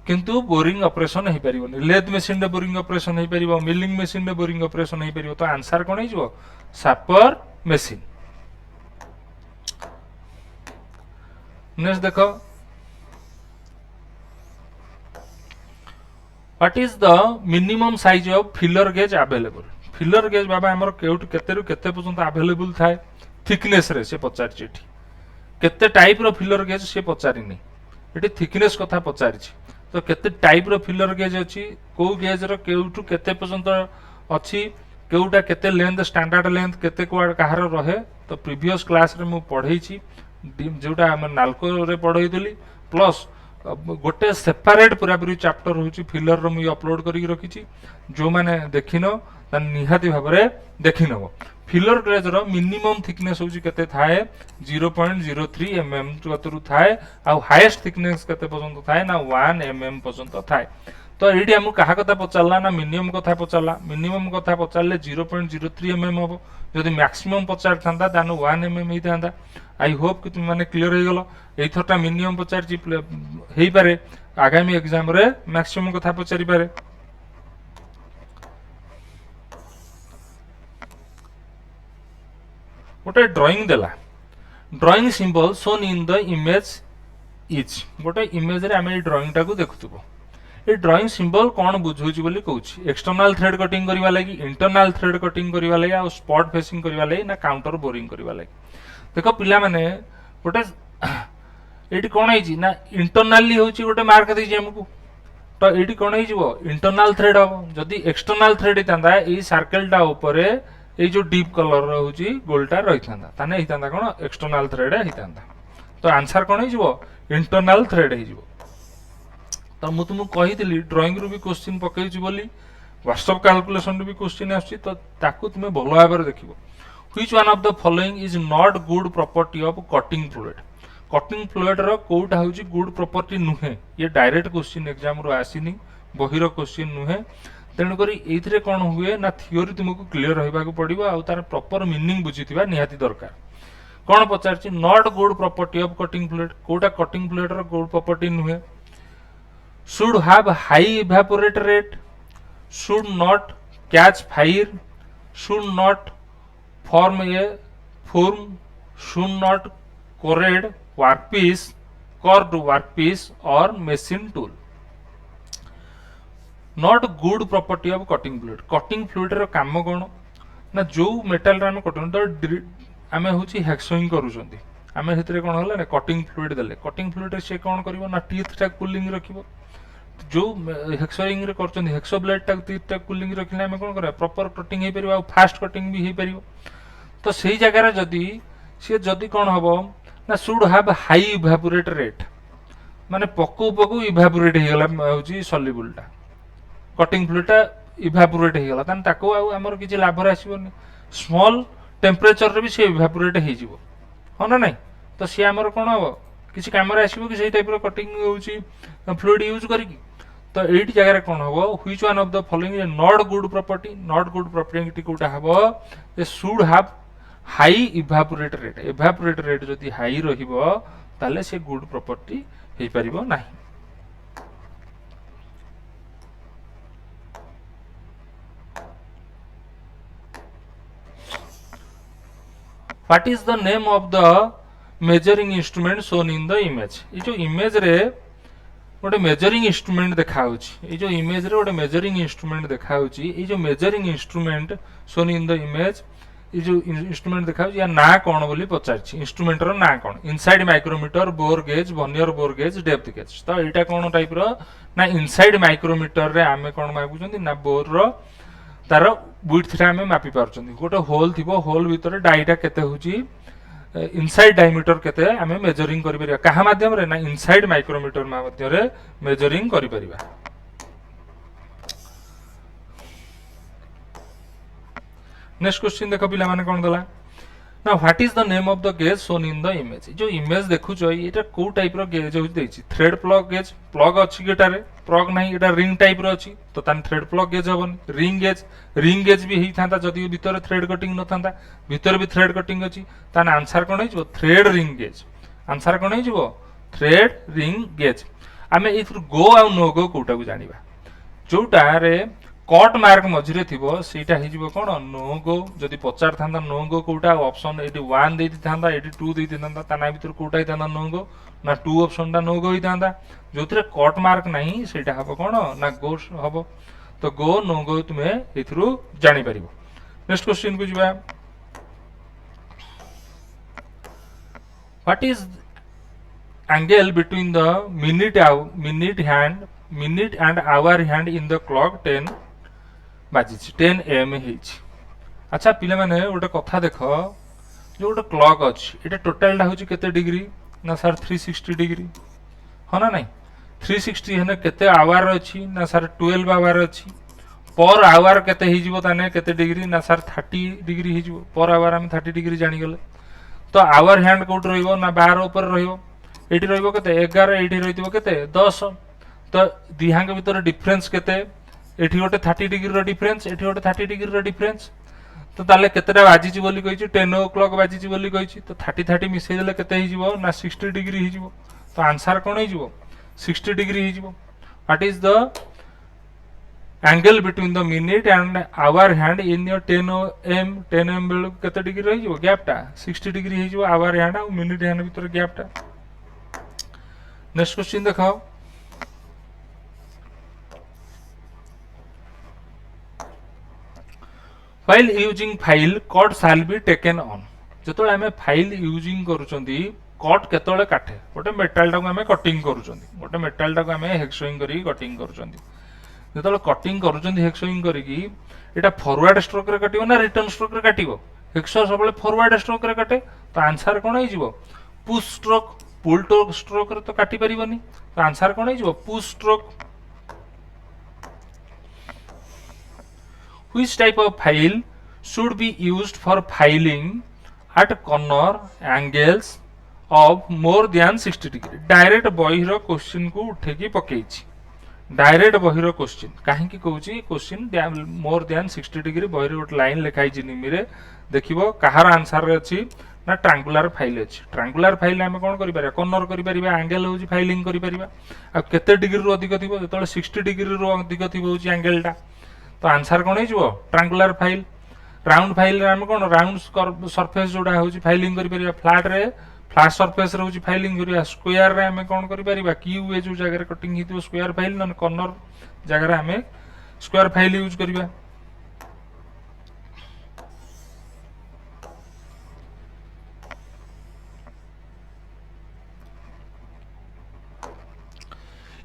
किंतु बोरिंग ऑपरेशन हेई परिबोनी लेथ मशीन रे बोरिंग ऑपरेशन हेई परिबो मिलिंग मशीन रे बोरिंग ऑपरेशन हेई परिबो तो आंसर कोन हेई जो शार्पर मशीन नेक्स्ट देखो what is the minimum size of feeler gauge available feeler gauge बाबा हमर केते रु केते पर्यंत अवेलेबल थाए थिकनेस रे से पचारि एठी केते टाइप रो फिलर गेज से पचारि नै एठी थिकनेस कथा पचारि तो केते टाइप रो फिलर गेज अछि को गेज रो केउटु केते पर्यंत अछि केउटा केते लेंथ स्टैंडर्ड लेंथ केते कोड कहार रहे तो प्रीवियस क्लास रे मु पढै छी जोटा हम नालको रे पढै देली प्लस गोटे सेपरेट पूरा पूरी चैप्टर होची फिलर रो मु अपलोड करी रखी छी जो माने देखिनो ता निहाती भाबरे देखिनबो फिलर गेज रो मिनिमम थिकनेस होची केते थाए 0.03 mm कतरु थाए आ हाईएस्ट थिकनेस केते पर्यंत थाए ना 1 mm पर्यंत थाए तो एडी हम कहा कथा पचारला ना मिनिमम कथा पचारला मिनिमम कथा पचारले 0.03 mm हबो जदि मैक्सिमम पचार थांदा दानो 1 mm ही थांदा आई होप कि तुम माने क्लियर हो गेलो एथरटा मिनिमम पचार जी हेई पारे आगामी एग्जाम रे मैक्सिमम कथा पचारि पारे गोटे ड्राइंग देला drawing symbol shown in the image is गोटे इमेज रे आमे ड्राइंग टाको देखुतबो ए ड्राइंग सिंबल कोन बुझौची बोली कहूची एक्सटर्नल थ्रेड कटिंग करबा लागि इंटरनल थ्रेड कटिंग करबा लागि आ स्पॉट फेसिंग करबा लागि ना काउंटर बोरिंग करबा लागि देखो पिला माने गोटे एटी कोन आइची ना इंटरनली होची गोटे मार्क दै जे हमकु तो एटी कोन आइ जीवो इंटरनल थ्रेड हो जदी एक्सटर्नल थ्रेड इतांदा ए सर्कल टा ऊपर ए जो डीप कलर होची गोल्टा रहितांदा ताने हितांदा कोन एक्सटर्नल थ्रेड हितांदा तो आंसर कोन आइ जीवो इंटरनल थ्रेड हि जीवो तो मु तुम कही ड्राइंग रू भी क्वेश्चन पकई बोली व्हाट्सएप कैलकुलेशन भी क्वेश्चन आछि तो ताकू तुम भलो भाबरे देखिबो which one of the following is not good property of cutting fluid रो कोटा होची गुड प्रॉपर्टी नुहे ये डायरेक्ट क्वेश्चन एग्जाम रो आसीनी बहिर क्वेश्चन नुहे तेणु करी एथिरे कोन हुए ना थ्योरी तुमको क्लियर रहबा को पड़िबो आ तार प्रॉपर मीनिंग बुझिथिबा निहाती दरकार कोन पचारची not good property of cutting fluid कोटा कटिंग फ्लूइड रो गुड प्रॉपर्टी नुहे should have high evaporate rate, should not catch fire, should not form a foam, should not corrode workpiece, curved workpiece or machine tool. Not good property of cutting fluid. Cutting fluid रो काम कोन ना जो metal रा हम कटन तो आमे होची हेक्सोइंग करूछंती आम से कौन है कटिंग फ्लुइड देले कटिंग फ्लुइड से कौन कर टीथ टा कूलिंग रखिबो जो हेक्सोइंग रे करछन हेक्सो ब्लेड टा टीथ टा कूलिंग रखिले आम कौन करा प्रॉपर कटिंग हो पारिबो आ फास्ट कटिंग भी हो पारिबो तो सही जगह जदि सी जदि कौन हम ना should have high evaporate rate माने पकू पकू इवापोरेट हो गला होची सॉल्युबल टा कटिंग फ्लुइड टा इवापोरेट हो गला तन ताको आ हमर किछि लाभ रे आसीबोनी स्मॉल टेम्परेचर रे भी से इवापोरेट हो जिवो हो ना नहीं तो सी हमर कोन हो किछि काम रे आसीबो कि सही टाइप रो कटिंग होची फ्लुइड यूज करिकी तो एठी जगह रे कोन हो which one of the following is not good property कोटा हबो A should have high evaporate rate जदि हाई रहिबो ताले से गुड प्रॉपर्टी हे परिबो नाही What is the name of the measuring instrument shown in the image? ये जो इमेज रे गोटे मेजरिंग इंस्ट्रूमेंट देखा ये जो इमेज रे गोटे मेजरिंग इंस्ट्रूमेंट देखा ये जो measuring instrument shown in the image ये जो इंस्ट्रूमेंट देखा या ना कौन बोली पचार इंस्ट्रूमेंट रो ना कौन inside micrometer bore gauge vernier bore gauge depth gauge तो यहाँ कौन टाइप रो ना इनसाइड माइक्रोमीटर रे आमे कौन मापुछंती ना बोर रो तार विड्थ रे आमे मापी पारछंती गोटे होल थिबो होल भीतर डाइटा केते होची इनसाइड डायमीटर केते आमे मेजरिंग करि परिबा कहा माध्यम रे ना इनसाइड माइक्रोमीटर माध्यम रे मेजरिंग करि परिबा नेक्स्ट क्वेश्चन देखो पिला माने कोन दला ना what is the name of the gauge shown in the image जो इमेज देखु छ एटा को टाइप रो गेज हो देछि थ्रेड प्लग गेज प्लग अछि गेटारे प्लग नाही एटा रिंग टाइप रो अछि तो तान थ्रेड प्लग गेज हबन रिंग गेज भी हेई थांता जदि भीतर थ्रेड कटिंग न थांता भीतर भी थ्रेड कटिंग अछि तान आंसर कोन हिजो थ्रेड रिंग गेज आंसर कोन हिजो थ्रेड रिंग गेज आमे इथु गो आ नो गो कोटा को जानिबा जोटा रे कट मार्क मझिरे थिबो सेटा हिजिबो कोन नो गो जदि पचार थांदा नो गो कोटा ऑप्शन एटी 1 देति थांदा एटी 2 देति थांदा ताना भीतर कोटा थांदा नो गो ना 2 ऑप्शन दा नो गो ही थांदा जोथरे कट मार्क नाही सेटा हबो कोन ना गो हबो तो गो नो गो तुमे इथरु जानि परिबो नेक्स्ट क्वेश्चन को जिबा what is angle between the minute and hour hand in the clock 10 बाजी 10 am हेछि अच्छा पिले माने ओटा कथा देखो जो ओटा क्लॉक अछि एटा टोटल टा होछि केते डिग्री ना सर 360 डिग्री हो ना नहीं 360 हेने केते आवर अछि ना सर 12 आवर अछि पर आवर केते हिजिबो ताने केते डिग्री ना सर 30 डिग्री हिजिबो पर आवर हम 30 डिग्री जानि गेले तो आवर हैंड कोट रहिबो ना 12 ऊपर रहिबो एटी रहिबो केते 11 एटी रहिबो केते 10 तो दिहांग भीतर डिफरेंस केते एठी गोटे 30 डिग्री रो डिफरेंस एठी गोटे 30 डिग्री रो डिफरेंस तो ताले केतेटा बाजी छि बोली कहिछि 10 ओ क्लॉक बाजी छि बोली कहिछि तो 30 30 मिसै देले केते हि जिवो ना 60 डिग्री हि जिवो तो आंसर कोन हि जिवो 60 डिग्री हि जिवो what is the angle between the minute and hour hand in your 10 am बेल केते डिग्री रहि जिवो गैपटा 60 डिग्री हि जिवो आवर हैंड आ मिनिट हैंड भीतर गैपटा नेक्स्ट क्वेश्चन देखो While using file, cut shall be taken on. जेतोले हमें फाइल यूजिंग करूचंदी कट केतोले काटे गोटे मेटल टाको हमें कटिंग करूचंदी गोटे मेटल टाको हमें हेक्सोइंग करी कटिंग करूचंदी जेतोले कटिंग करूचंदी हेक्सोइंग करी की एटा फॉरवर्ड स्ट्रोक रे काटिबो ना रिटर्न स्ट्रोक रे काटिबो हेक्सो सबले फॉरवर्ड स्ट्रोक रे काटे तो आंसर कोन होई जिवो पुश स्ट्रोक पुल स्ट्रोक रे तो काटी परिबोनी तो आंसर कोन होई जिवो push stroke Which type of file should be used for filing at corner angles of more than 60 degree? Direct बहिरो क्वेश्चन को उठे की पकेछि डायरेक्ट बहिरो क्वेश्चन काहे की कहूची क्वेश्चन मोर देन 60 डिग्री बहिरो गोटे लाइन लिखाई छि निमिरे देखिबो कहार आंसर रे अछि ना ट्रायंगुलर फाइल अछि ट्रायंगुलर फाइल हम कोन करि पारे कॉर्नर करि परिबा एंगल होची फाइलिंग करि परिबा आ केते डिग्री रो अधिक थिबो जेतले 60 डिग्री रो अधिक थिबो होची एंगल टा तो आंसर कोन हिजो ट्रायंगुलर फाइल राउंड फाइल रे हम कोन राउंड सरफेस जोडा होची फाइलिंग करि परिबा फ्लैट सरफेस रे होची फाइलिंग करिया स्क्वायर रे हम कोन करि परिबा क्यू ए जो जगह रे कटिंग हितो स्क्वायर फाइल न कॉर्नर जगह रे हम स्क्वायर फाइल यूज करिबा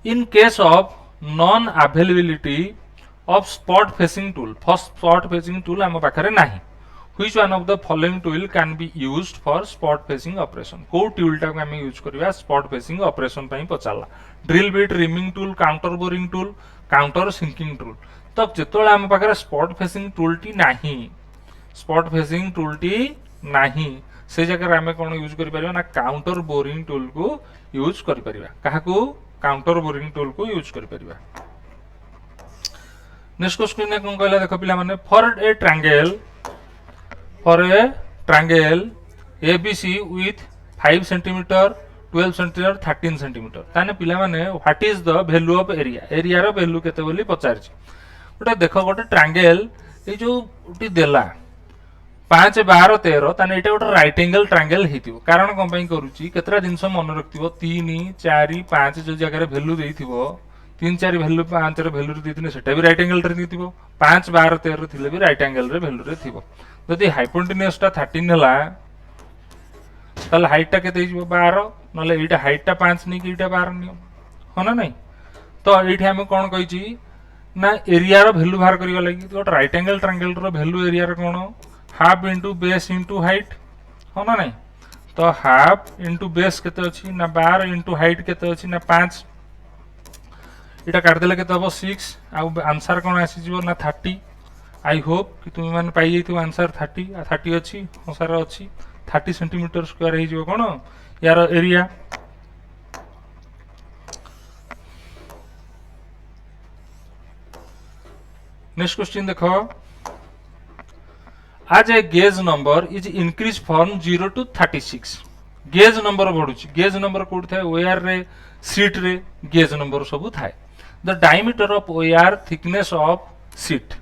in case of non availability of spot facing tool, first spot facing tool आम पाखे नहीं, which one of the following tool can be used for spot facing operation, को tool टाक आम यूज करबा spot facing operation पई पचाला, drill bit, reaming tool, counter boring tool, counter sinking tool. तो जेतोळे आम पाखे स्पॉट फेसिंग टूल टी नाही, स्पॉट फेसिंग टूल टी नाही, से जगह आम कौन यूज कर ना काउंटर बोरिंग टूल को यूज कर परिबा, काहाकू काउंटर बोरिंग टूल को यूज कर परिबा। नेक्स्ट क्वेश्चन ने कौन कहला देखो पिला माने, for a triangle ABC with 5 cm 12 cm 13 cm ताने पिला माने what is the value of area, area रो वैल्यू केते बोली पचारछि। गोटे देखो गोटे ट्रायंगल ए जो उटी देला 5 12 13 ताने एटा गोटे राइट एंगल ट्रायंगल हेतिबो, कारण कोन पई करूछि केतरा जिंस मन रखतिबो 3 4 5 जो जगह रे वैल्यू देइथिबो 3 4 वैल्यू 5 रे वैल्यू देइथिने सेटा भी राइट एंगल रे देइथिबो, 5 12 13 थिले भी राइट एंगल रे वैल्यू रे थिबो। जदि हाइपोटेन्यूज टा 13 हला ताले हाइट टा केते हिजो 12, नले एटा हाइट टा 5 नै कि एटा 12 नियो हो ना नै। तो एठी हम कोन कहिछि ना एरिया रो वैल्यू बाहर करियो लागि, तो राइट एंगल ट्रायंगल रो वैल्यू एरिया रो कोन half into base into height हो ना नै। तो हाफ इनटू बेस केते अछि ना 12 इनटू हाइट केते अछि ना 5, एटा काट देले केते हबो 6, आ आंसर कोन आसी जिवो ना 30। आई होप कि तुम मैंने पाई जाइथिबो आंसर 30 अच्छी हसार अच्छी 30 सेंटीमीटर स्क्वायर हो जिवो कोन यार एरिया। नेक्स्ट क्वेश्चन देखो, आज ए gauge number is increase from 0 to 36, gauge number बढ़ुची, गेज नंबर कोड थाए ओआर रे सीट रे गेज नंबर सब थाए। The diameter of wire thickness of sheet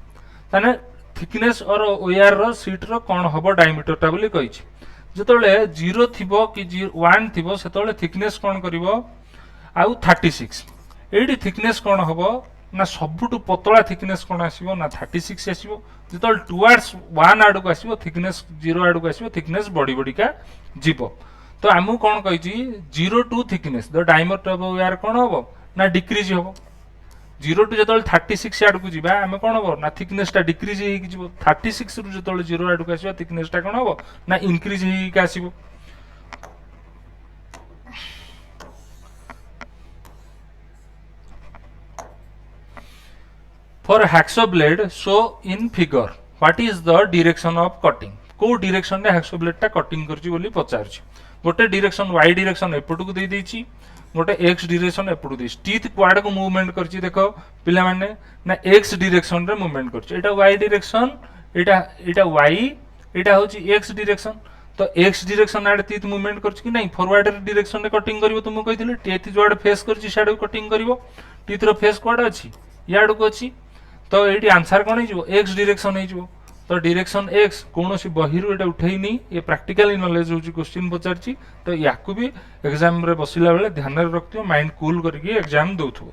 ताने थिकनेस और ओआर रो सीट रो कोन हबो डायमीटर टा बोली कहिछि। जतोले 0 थिबो कि 1 थिबो सेतोले थिकनेस कोन करिवो आउ 36, एडी थिकनेस कोन हबो ना सबुटु पतला थिकनेस कोन आसीबो ना 36 आसीबो। जतोल टुवर्ड्स 1 आडू आसीबो थिकनेस 0 आडू आसीबो, थिकनेस बड़ी बड़ी का जीवो। तो आमु कोन कहिछि 0 to thickness the diameter of wire कोन हबो ना डिक्रीज हबो। 0 टू जतोल 36 आडू जिबा आमे कोन हबो ना थिकनेस टा डिक्रीज हेइ जिवो, 36 रु जतोल 0 आडू आसीबो थिकनेस टा कोन हबो ना इंक्रीज हेइ का आसीबो। For hacksaw blade show in figure what is the direction of cutting, को डायरेक्शन रे हैक्सो ब्लेड टा कटिंग करछि बोली पचारछि। गोटे डायरेक्शन वाई डायरेक्शन एपटू को दे देछि, गोटे एक्स डायरेक्शन एपटू देछि। टीथ क्वाड को मूवमेंट करछि देखो पिला माने ना एक्स डायरेक्शन रे मूवमेंट करछि, एटा वाई डायरेक्शन, एटा वाई, एटा होछि एक्स डायरेक्शन। तो एक्स डायरेक्शन आडे टीथ मूवमेंट करछि कि नहीं, फॉरवर्ड डायरेक्शन रे कटिंग करिवो। तुम कहिथिले टीथ जोड फेस करछि साडे कटिंग करिवो, टीथ रो फेस क्वाड अछि याडू को अछि। तो एटी आंसर कोन हिजो एक्स डायरेक्शन हिजो। तो डायरेक्शन एक्स कौन सी बहिरू एटा उठेइनी, ये प्रैक्टिकल नॉलेज होची क्वेश्चन पचारची। तो याकू भी एग्जाम रे बसिला बेले ध्यान रे रखतियो, माइंड कूल करके एग्जाम दउथु।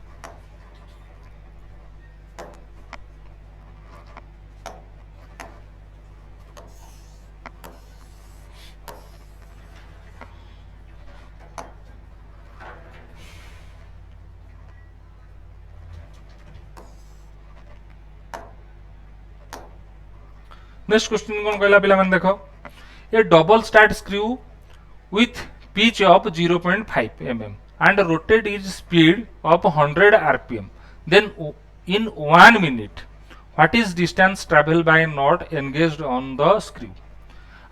नेक्स्ट क्वेश्चन कौन कहला पिला माने देखो, A double start screw with pitch of 0.5 mm and rotate its speed of 100 rpm, then in 1 minute what is distance travel by knot engaged on the screw।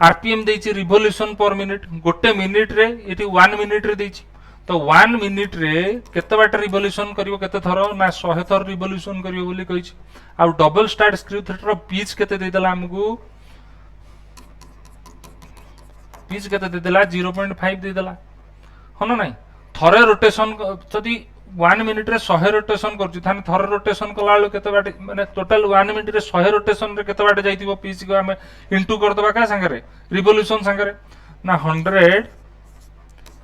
rpm देछि revolution per minute, गोटे minute रे एटी 1 minute रे देछि। तो 1 minute रे केते बाट रिवोल्यूशन करिवो, केते थरो ना 100 थर रिवोल्यूशन करिवो बोली कहिछि। आ डबल स्टार्ट स्क्रू थ्रेड रो पिच केते देदेला हमकु, पिच केते देदेला 0.5 देदेला हो ना नहीं। थरे रोटेशन जदि 1 मिनिट रे 100 रोटेशन करछि थाने थरे रोटेशन कला लो केते बाट माने टोटल 1 मिनिट रे 100 रोटेशन रे केते बाट जाइतिबो, पिच को हमें इनटू कर दबा का संगे रे रिवोल्यूशन संगे रे ना 100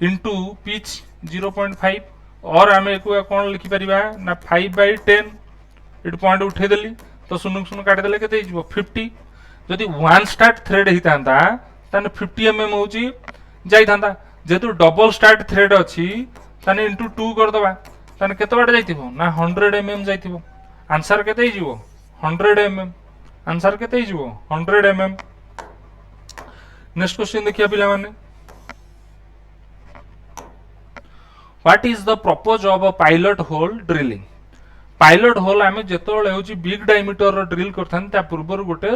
इनटू पिच 0.5 और आमे को कोन लिखि परिबा ना 5/10 एट पॉइंट उठे देली। तो सुनु सुनु काट देले केते हिजबो 50। जदि 1 स्टार्ट थ्रेड हितांता ताने 50 mm होची जाई थांता, जेतु डबल स्टार्ट थ्रेड अछि ताने इनटू 2 कर दबा ताने केते बाटे जाइथिबो ना 100 mm जाइथिबो आंसर केते हिजिवो 100 mm आंसर केते हिजिवो 100 mm नेक्स्ट क्वेश्चन देखिया पिला माने what is the purpose of a pilot hole drilling pilot hole आमे जेतोले होची बिग डायमीटर रो ड्रिल करथान ता पूर्वर गोटे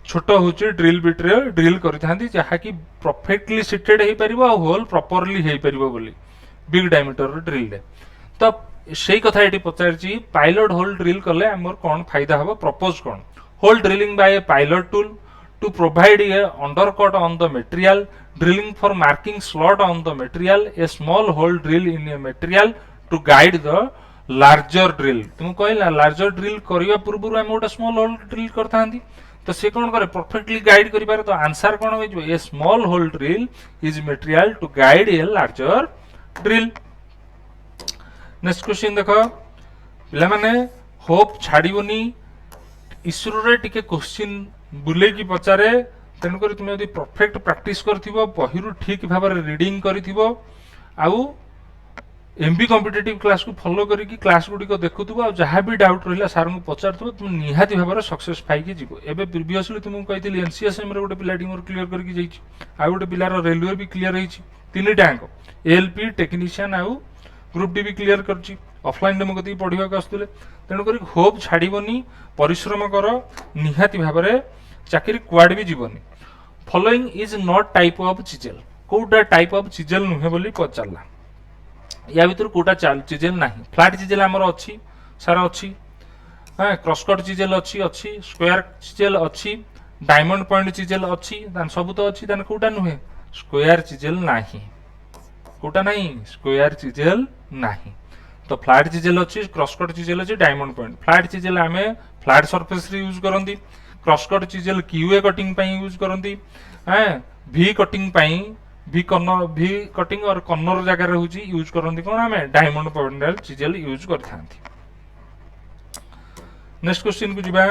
छोट होची ड्रिल बिट रे ड्रिल करथांती जहा कि परफेक्टली सिटेड हे परिबो आ होल प्रॉपर्ली हे परिबो बोली बिग डायमीटर रो ड्रिल रे तो सेही कथा एटी पचारची पायलट होल ड्रिल करले हमर कोन फायदा हबो प्रपोज कोन hole drilling by a pilot tool to provide a undercut on the material drilling for marking slot on the material a small hole drill in a material to guide the larger drill तुम कहला larger drill करिवा पूर्व हम गोटे small hole drill करथांती तो से कौन करे perfectly guide करि पारे तो आंसर कौन हो a small hole drill is material to guide a larger drill next question देखो पिला माने होप छाड़ीबनी इसरो रे टिके क्वेश्चन बुले की पचारे तेन कर तुम यदि परफेक्ट प्रैक्टिस करथिबो बहिरु ठीक भाव रीडिंग करथिबो आउ एमबी कॉम्पिटिटिव क्लास को फॉलो करिकी क्लास गुडी को देखुथबो आ जहां भी डाउट रहिला सर को पचारथबो तुम निहाती भाव सक्सेस पाई के जिवो एबे प्रीवियसली तुमको कहितली एनसीएसएम रे गोटे पिलाटी मोर क्लियर करके जाईची आ गोटे पिलार रेलवे भी क्लियर होईची तीनटा अंक एलपी टेक्नीशियन आउ ग्रुप डी भी क्लियर करची ऑफलाइन डेमो कति पढिबा को आस्तले तेनु करी होप छाड़ीबनी परिश्रम कर निहाती भाव रे चाकरी क्वाड भी जीवनी following is not type of chisel कोटा टाइप ऑफ चिजेल नुहे बोली पचारला या भीतर कोटा चिजेल नाही फ्लैट चिजेल हमर अछि सारा अछि हां क्रॉसकट चिजेल अछि स्क्वायर चिजेल अछि डायमंड पॉइंट चिजेल अछि दान सब तो अछि दान कोटा नुहे स्क्वायर चिजेल नाही कोटा नाही स्क्वायर चिजेल नाही तो फ्लैट चिजेल अछि क्रॉसकट चिजेल अछि डायमंड पॉइंट फ्लैट चिजेल हमें फ्लैट सरफेस रे यूज करंदी क्रॉसकट चिजेल क्यूए कटिंग पई यूज करंदी हां वी कटिंग पई भी कटिंग और कॉर्नर जगह रे होची यूज करंदी कोन हमें डायमंड पॉइंट चिजेल यूज करथांती नेक्स्ट क्वेश्चन को जिबा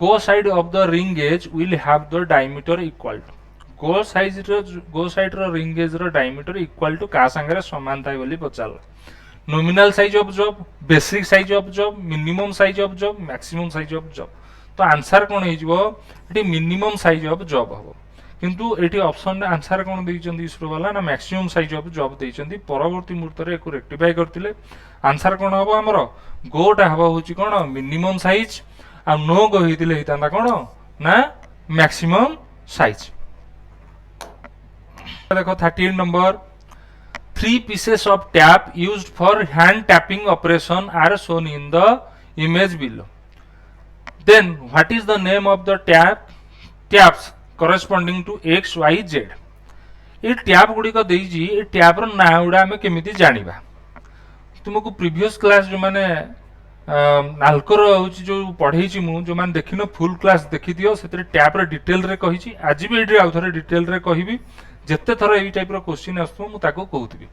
go side of the ring gauge will have the diameter equal to go side row ring gauge row diameter equal to का संगे समान थाई बोली पचाल nominal size of job basic size of job minimum size of job maximum size of job तो answer कोन हे जिवो एटी मिनिमम साइज ऑफ जॉब हबो किंतु एटी ऑप्शन रे आंसर कोन दैचंदी इसरो वाला ना मैक्सिमम साइज ऑफ जॉब दैचंदी परवर्ती मुहूर्त रे एको रेक्टिफाई करथिले आंसर कोन हबो हमरो गोटा हबो होची कोन मिनिमम साइज आ नो गो हितिले हितांदा कोन ना मैक्सिमम साइज देखो 38 number 3 pieces of tap used for hand tapping operation are shown in the image below then what is the name of the taps corresponding to x y z ये tap गुडी को देजी ये tap रो ना उडा हमें केमिति जानिबा तुमको previous class जो माने नालकर होची जो पढै छी मु जो माने देखिनो फुल क्लास देखि दियो सेतरे टैप रे डिटेल रे कहि छी आज भी एडी आउथरे डिटेल रे कहिबी जेते थर एई टाइप रो क्वेश्चन आसतो मु ताको कहउतबी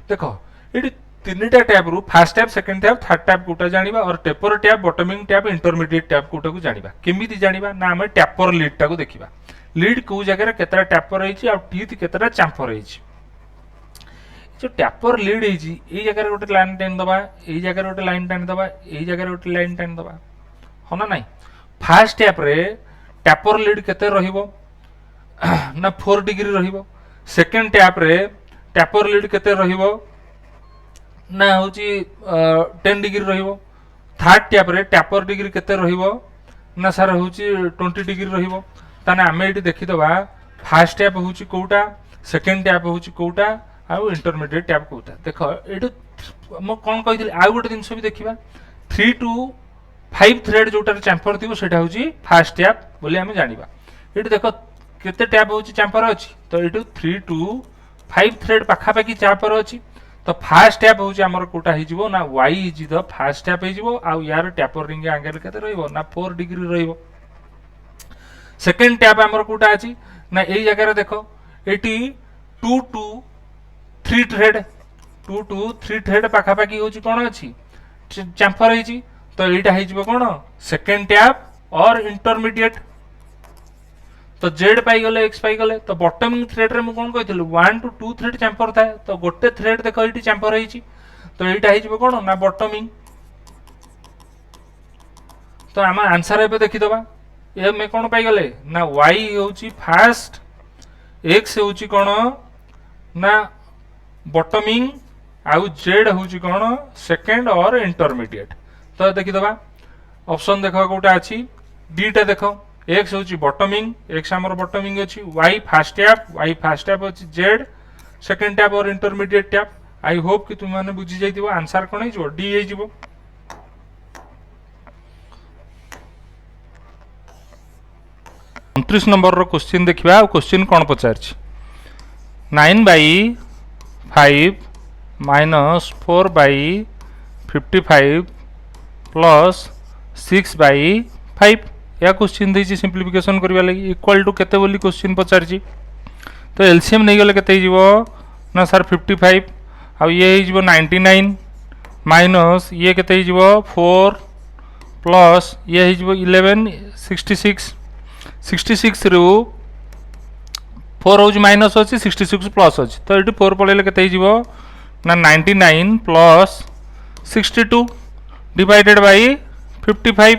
देखो एडी तीनटा टैप रू first tap second tap third tap कोटा जानिबा और taper tap bottoming tap intermediate tap कोटा को जानिबा केमिति जानिबा ना हम टैपर लीड टा को देखिबा लीड को जगह रे केतरा टैपर रहिछि आ टीथ केतरा चांफर रहिछि जो टैपर लीड रहिछि एई जगह रे गोटे लाइन टाइन दबा एई जगह रे गोटे लाइन टाइन दबा एई जगह रे गोटे लाइन टाइन दबा होना नाही फर्स्ट टैप रे टैपर लीड केते रहिबो ना 4 डिग्री रहिबो सेकंड टैप रे टैपर लीड केते रहिबो ना होची 10 डिग्री रहिबो थर्ड टैप रे टैपर डिग्री केते रहिबो ना सर होची 20 डिग्री रहिबो ताने हमें एटी देखि दबा फर्स्ट टैप होची कोटा सेकंड टैप होची कोटा आ इंटरमीडिएट टैप कोटा देखो एटी म कोन कहितली आ गोटे दिनस भी देखिबा 3 to 5 थ्रेड जोटा चैम्फर थिबो सेटा होची फर्स्ट टैप बोली हमें जानिबा एटी देखो केते टैप होची चैम्फर अछि तो एटी 3 to 5 थ्रेड पाखा पाखी चैम्फर अछि तो फर्स्ट टैप होची हमर कोटा हि जिवो ना y is the first tap हि जिवो आ यार टैपर रिंग एंगल केते रहइबो ना 4 डिग्री रहइबो सेकंड टैप हमर कोटा अछि ना एई जगह रे देखो एटी 2 to 3 थ्रेड पाखा पाखी होची कोन अछि चैम्फर हि छि तो एटा हि जिवो कोन सेकंड टैप और इंटरमीडिएट तो जेड पाइगले एक्स पाइगले तो बॉटमिंग थ्रेड रे मु कोन कहितलु 1 टू 2 थ्रेड चैम्फर थाए तो गोटे थ्रेड देखो एटी चैम्फर होईची तो एटा हे जिवो कोन ना बॉटमिंग तो आम आंसर एबे देखि दबा ए में कोन पाइगले ना y होउची फर्स्ट x होउची कोन ना बॉटमिंग आउ जेड होउची कोन सेकंड और इंटरमीडिएट तो देखि दबा ऑप्शन देखो कोटा अछि डी टा देखो x होची बॉटमिंग x हमर बॉटमिंग अछि y फर्स्ट टैप अछि z सेकंड टैप और इंटरमीडिएट टैप आई होप कि तुम माने बुझी जाइतिबो आंसर कोन हे जो डी हे जिवो 29 नंबर रो क्वेश्चन देखिबा क्वेश्चन कोन पचारछि 9 by 5 minus 4 by 55 plus 6 by 5 या क्वेश्चन दैछि सिंप्लिफिकेशन करबा लागि इक्वल टू केते बोली क्वेश्चन पचारछि तो एलसीएम नै गेले केते हिजबो ना सर 55 आ ये हिजबो 99 माइनस ये केते हिजबो 4 प्लस ये हिजबो 11 66 रु 4 होज माइनस अछि 66 प्लस अछि तो एटी 4 पळेले केते हिजबो ना 99 प्लस 62 डिवाइडेड बाय 55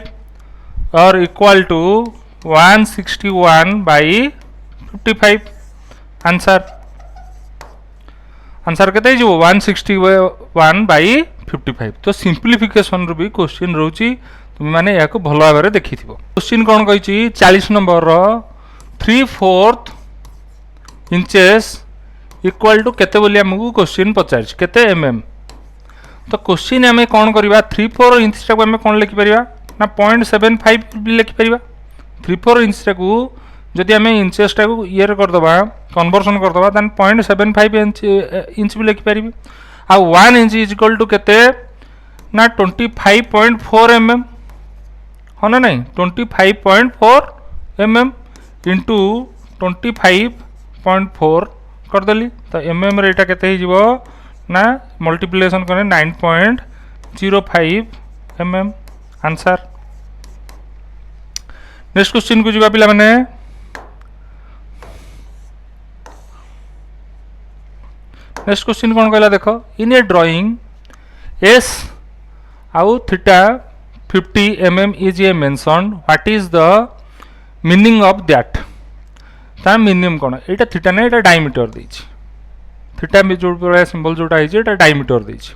और इक्वल टू 161 बाई 55 आंसर केते जो 161 बाई 55 तो सिंप्लिफिकेशन रो भी क्वेश्चन रहउची तुम माने या को भलो भाबरे देखिथिबो क्वेश्चन कोन कहिची 40 नंबर रो 3/4 इंचेस इक्वल टू केते बोली हमकु क्वेश्चन पचारछि केते एमएम तो क्वेश्चन हमें कोन करबा 3/4 इंच को हमें कोन लिखि परिबा ना 0.75 भी लिखि परिबा 3/4 इंच को जदि हमें इंचेस टा को ईयर कर दबा कन्वर्सन कर दबा देन 0.75 इंच भी लिखि परिबी आ 1 इंच इज इक्वल टू केते ना 25.4 mm हो ना नहीं 25.4 mm इंटू 25.4 कर देली तो mm रे एटा केते ही जीवो ना मल्टीप्लिकेशन करे 9.05 mm आंसर नेक्स्ट क्वेश्चन को जीवा पिला माने नेक्स्ट क्वेश्चन कौन कहला देखो इन ए ड्राइंग एस आउ theta 50 mm is a mention what is the meaning of that ता मिनिमम कोन एटा थीटा नै एटा डायमीटर देछि थीटा में जो सिंबल जोटा है एटा डायमीटर देछि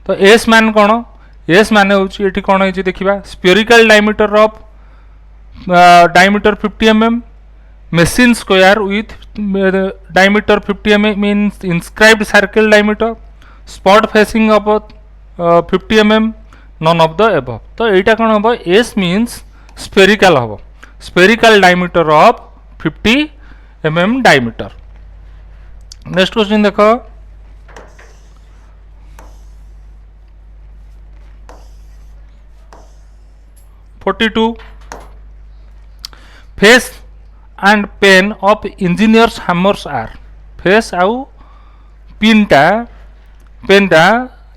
तो एस मान कोन एस माने होछि एठी कोन है देखिबा spherical diameter of diameter 50 mm machine square with diameter 50 mm means inscribed circle diameter spot facing of 50 mm none of the above तो एटा कोन होबो s means spherical होबो spherical diameter of 50 mm diameter next question देखो face and pen of engineers hammers are face आउ pin टा pen टा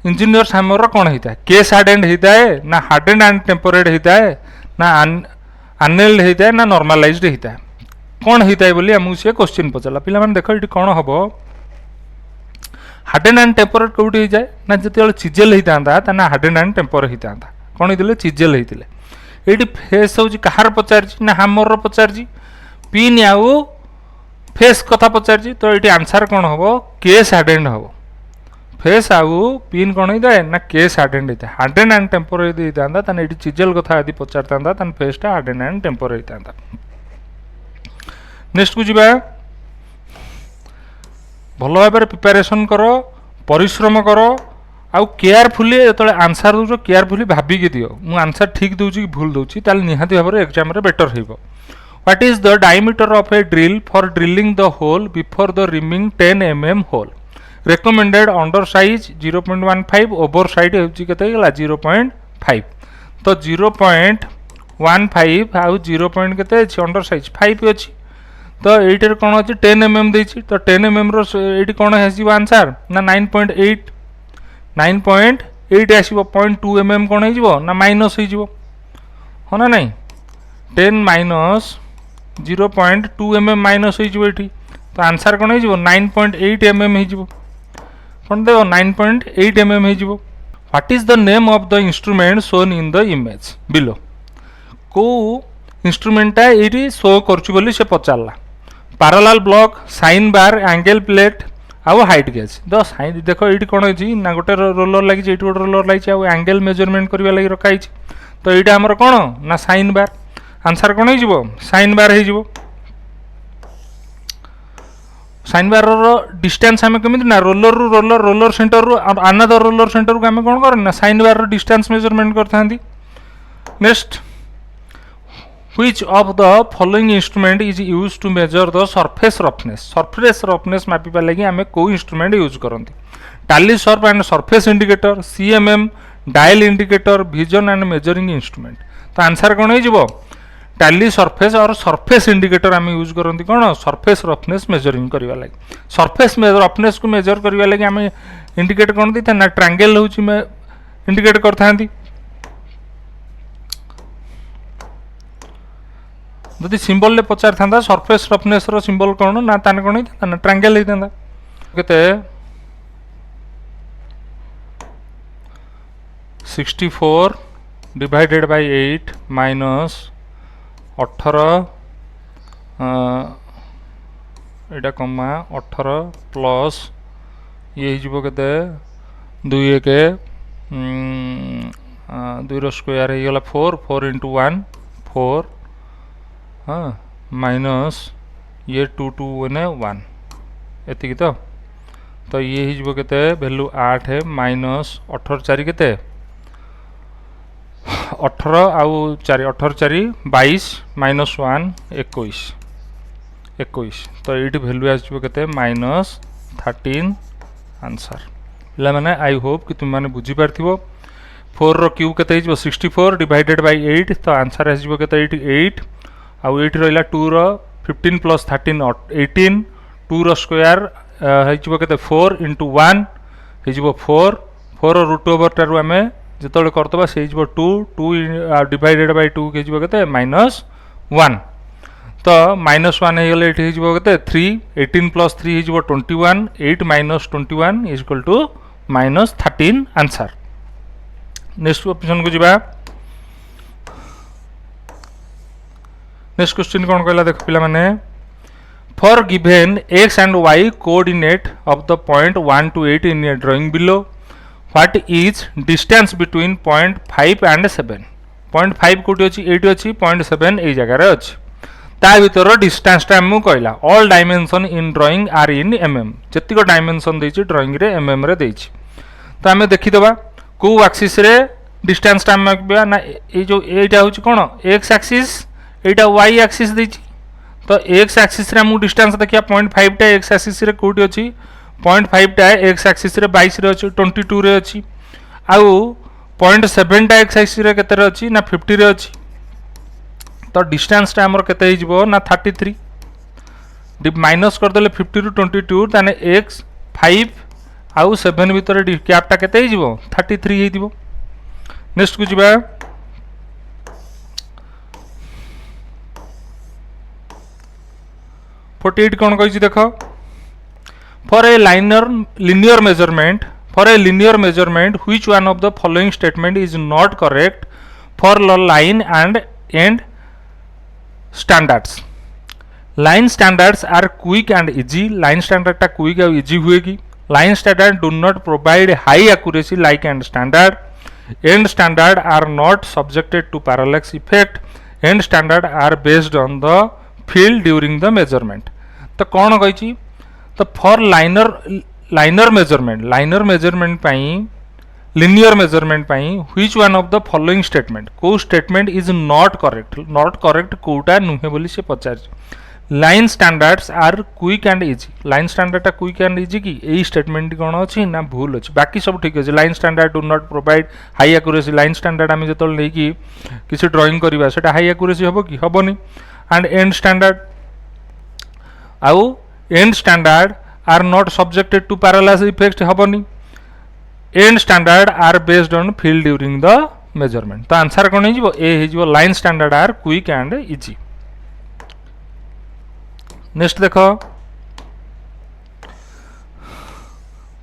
engineers hammer रो कोन हिता case hardened हिता है ना हार्डेंड एंड टेम्परेड हिता है ना अननेल्ड हिता है ना नॉर्मलाइज्ड हिता है कोन हिता है बोली हमु से क्वेश्चन पचला पिला माने देखो इटी कोन हबो हार्डेंड एंड टेम्परेड कोउटी hi जाय ना जते चिजेल हितांदा ता ना हार्डेंड एंड टेम्पर हितांदा कोन हितले चिजेल हितले एटी फेस होची कहार पचारची ना हैमर रो पचारची पिन आउ फेस कथा पचारची तो एटी आंसर कोन हबो केस हार्डेंड हबो फेस आउ पिन कोन हिता ना केस हार्डेंड हिता हार्डेंड एंड टेम्पर हितांदा तने एटी चिजेल कथा आदि पचारतांदा तने फेस टा हार्डेंड एंड टेम्पर हितांदा नेक्स्ट को जिबा भलो भाबरे प्रिपरेशन करो परिश्रम करो आउ केयरफुली एतले आंसर दउछो केयरफुली भाबी के दियो मु आंसर ठीक दउची कि भूल दउची ताल निहाती भाबरे एग्जाम रे बेटर हेबो what is the diameter of a drill for drilling the hole before the reaming 10 mm hole recommended under size 0.15 over side हेउची केते गेला 0.5 तो 0.15 आउ 0. केते अछि अंडर साइज 5 अछि तो एटर कोन अछि 10 mm देछि तो 10 mm रो एटी कोन हेसिबो आंसर ना 9.8 9.8 आसीबो 0.2 mm कोन हेजिबो ना माइनस हेजिबो हो ना नहीं 10 माइनस 0.2 mm माइनस हो तो आंसर कौन हो 9.8 mm हो कौन देव 9.8 mm हो what is the name of the instrument shown in the image below को इंस्ट्रूमेंटा ये शो कर से पचारा parallel block sine bar angle plate आउ हाइट गेज द साइन देख ये कौन है ना गोटे रोलर लगी ये गोटे रोलर लगी एंगल मेजरमेंट करने लगी रखाई तो यहाँ आमर कौन ना साइन बार आंसर कौन हो साइन बार हो साइन बार डिस्टेंस आम केमी ना रोलर रु रोलर रोलर सेंटर रु अनदर रोलर सेंटर को आम कौन कर ना साइन बार डिस्टेंस मेजरमेंट करता next Which of the following instrument is used to measure the surface roughness मापिबा लगी आमे को इंस्ट्रूमेंट यूज करंती टाली Surf and surface indicator CMM dial indicator vision and measuring instrument तो आंसर कौन हो टाली surface और सरफेस इंडिकेटर आम यूज करती कौन सरफेस रफनेस मेजरिंग करने लगे सरफेस रफनेस को मेजर करने लगे आम इंडिकेट कौन दी ना ट्रायंगल हूँ इंडिकेट करता जदि सिंबल पचार था सरफेस रफनेस रो सिंबल कौन ना ताने कौन होता ना ट्रायंगल होता केते 64 डिवाइडेड बाय 8 माइनस 18 एटा कमा 18 प्लस ये हो केते 2 के 2 रो स्क्वायर हो गला 4 4 into 1 4 हाँ माइनस ये 2 2 ने 1 एति तो ये हो केते वैल्यू 8 है माइनस 18 4 केते 18 आउ 4 18 4 22 माइनस 1 21 21 तो ये वैल्यू आसो केते माइनस 13 आंसर पिला माने आई होप कि तुम माने बुझी पारथिबो 4 रो क्यूब केते हो 64 डिवाइडेड बाय 8 तो आंसर आसो केते 8 आउ ये रहा 2 रो 15 प्लस 13 18 2 रो स्क्वायर होते 4 into 1 हो 4 4 रूट ओवर टारू आम जो करदे से 2 2 डिवाइडेड बाय 2 के माइनस 1 तो माइनस 1 होगले ये 3 18 प्लस 3 हो 21 8 minus 21 is equal to minus 13 answer next option को जीवा नेक्स्ट क्वेश्चन कौन कहला देख पिला माने for given x and y coordinate of the point 1 to 8 in a drawing below what is distance between point 5 and 7 point 5 कोटी अछि 8 अछि point 7 ए जगह रे अछि ता भीतर डिस्टेंस टा हम कहला all dimension in drawing are in mm जतिको डायमेंशन देछि ड्राइंग रे mm रे देछि तो हमें देखि दबा को एक्सिस रे डिस्टेंस टा हम ना ए जो एटा होछि कोन x एक्सिस एटा y एक्सिस देछि तो x एक्सिस रे हम डिस्टेंस देखिया 0.5 टा x एक्सिस रे कोठी अछि 0.5 टा x एक्सिस रे 22 रे अछि 22 रे अछि आउ 0.7 टा x एक्सिस रे केते रे अछि ना 50 रे अछि तो डिस्टेंस टा हमर केते हि जिवो ना 33 माइनस कर देले 50 रु 22 ताने x 5 आउ 7 भीतर गैप टा केते हि जिवो 33 हि दिवो नेक्स्ट को जिबा 48 कौन कही देख for a linear measurement which one of the following statement is not correct for line and standards line standards are quick and easy line standard टा क्विक और इजी हुए कि line standard do not provide high accuracy like and standard are not subjected to parallax effect and standard are based on the field during the measurement तो कौन कही तो for linear measurement पाई linear measurement पाई which one of the following statement को statement is not correct कोटा नुहे बोली से पचार line standards are quick and easy line standard quick and easy कि यही स्टेटमेंट कौन अच्छी ना भूल अच्छी बाकी सब ठीक अच्छे line standard do not provide high accuracy line standard आम जो नहीं किसी ड्राइंग करवा से हाई एक्यूरेसी हम कि हेनी एंड एंड स्टैंडर्ड आउ end standard are not subjected to parallax effect हेनी end standard are based on field during the measurement तो आंसर कौन हो line standard are quick and easy next देख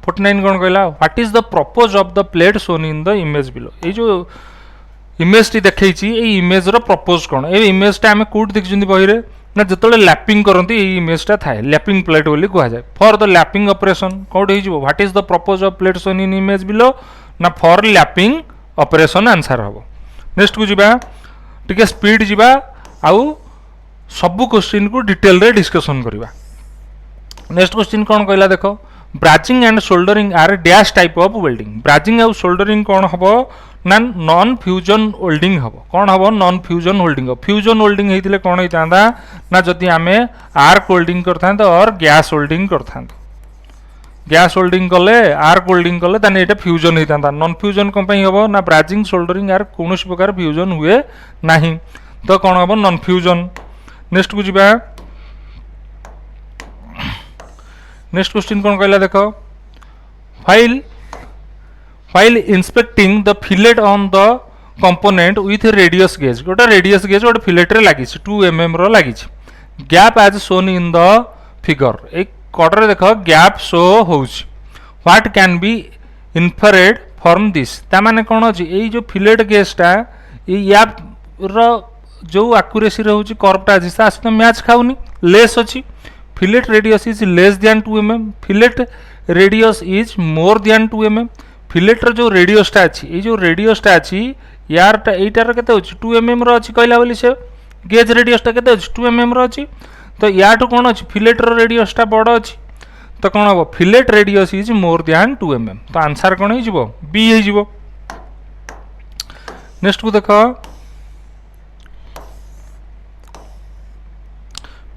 49 कौन कहला what is the purpose of the plate shown in the image below ये जो image T देखई ये इमेज रो प्रपोज कौन ये इमेज टा आम कौट देखी बही रे ना जो लैपिंग करती ये इमेज टा थाए लैपिंग प्लेट बोली कह जाए for the lapping operation Kaut हो what is the purpose of plate shown in image below ना फॉर लैपिंग ऑपरेशन आंसर हम नेक्स्ट को जीवा टिके स्पीड जीवा आउ सबू क्वेश्चन को डिटेल रे डिस्कशन करवा नेक्स्ट क्वेश्चन कौन कहला देखो brazing and soldering are dash type of welding brazing आउ शोल्डरिंग कौन हम ना नॉन फ्यूजन होल्डिंग हम कौन हम non fusion holding fusion holding होते कौन होता ना जदि आम आर्क होल्डिंग करते और गैस होल्डिंग करते गैस होल्डिंग कले आर्क होल्डिंग कले ताने एटा फ्यूजन होता नॉन फ्यूजन कौन हम ना ब्राचिंग शोल्डरिंग आर कौन प्रकार फ्यूजन हुए ना तो कौन हम नॉन फ्यूजन नेक्स्ट को जीवा नेक्स्ट क्वेश्चन कौन कहला देखो while inspecting the fillet on the component with radius gauge गोटे radius gauge गोटे fillet रे लागि 2 mm रो लागि gap as shown in the figure एक कॉर्डर रे देखो gap शो होउछ what can be inferred from this ता माने कोन अछि एई जो fillet gauge टा ए या रो जो एक्यूरेसी रे होउछ कर्व टा जिसा आसे मैच खाउनी लेस अछि fillet radius is less than 2 mm fillet radius is more than 2 mm fillet रो जो रेडियस टा अछि ए जो रेडियस टा अछि यार टा एटार केते होछि 2 mm रो अछि कहला बोली से गेज रेडियस टा केते होछि 2 mm रो अछि तो याटू कोन अछि fillet रो रेडियस टा बड़ अछि तो कोन हो fillet radius is more than 2 mm तो आंसर कोन हे जिवो बी हे जिवो नेक्स्ट को देखो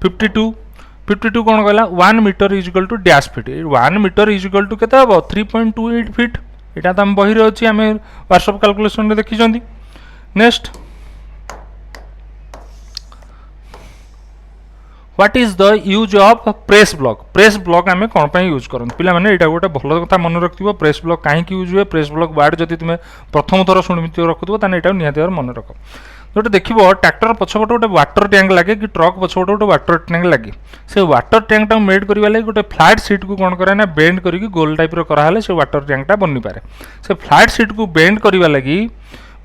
52 कौन कहला 1 metre is equal to dash feet 1 metre is equal to केते हबो 3.28 फीट एटा त हम बही रे अछि हमें व्हाट्सएप कैलकुलेशन रे देखि जंदी next what is the use of press block आमे कोन पय यूज करन पिला माने एटा गोटे भलो कथा मन रखथिबो प्रेस ब्लॉक काहे कि यूज हुए प्रेस ब्लॉक वर्ड जति तुमे प्रथम थर सुनिमिति रखथिबो ताने एटा निहाती और मन रख गोटे देखिबो ट्रैक्टर पछपटे गोटे वाटर टैंक लागे कि ट्रक पछपटे गोटे वाटर टैंक लागे से वाटर टैंक टा मेड करबा लागि गोटे फ्लैट सीट को कोन करे ना बेंड करिकि गोल टाइप रो करा हले से वाटर टैंक टा बनि पारे से फ्लैट सीट को बेंड करबा लागि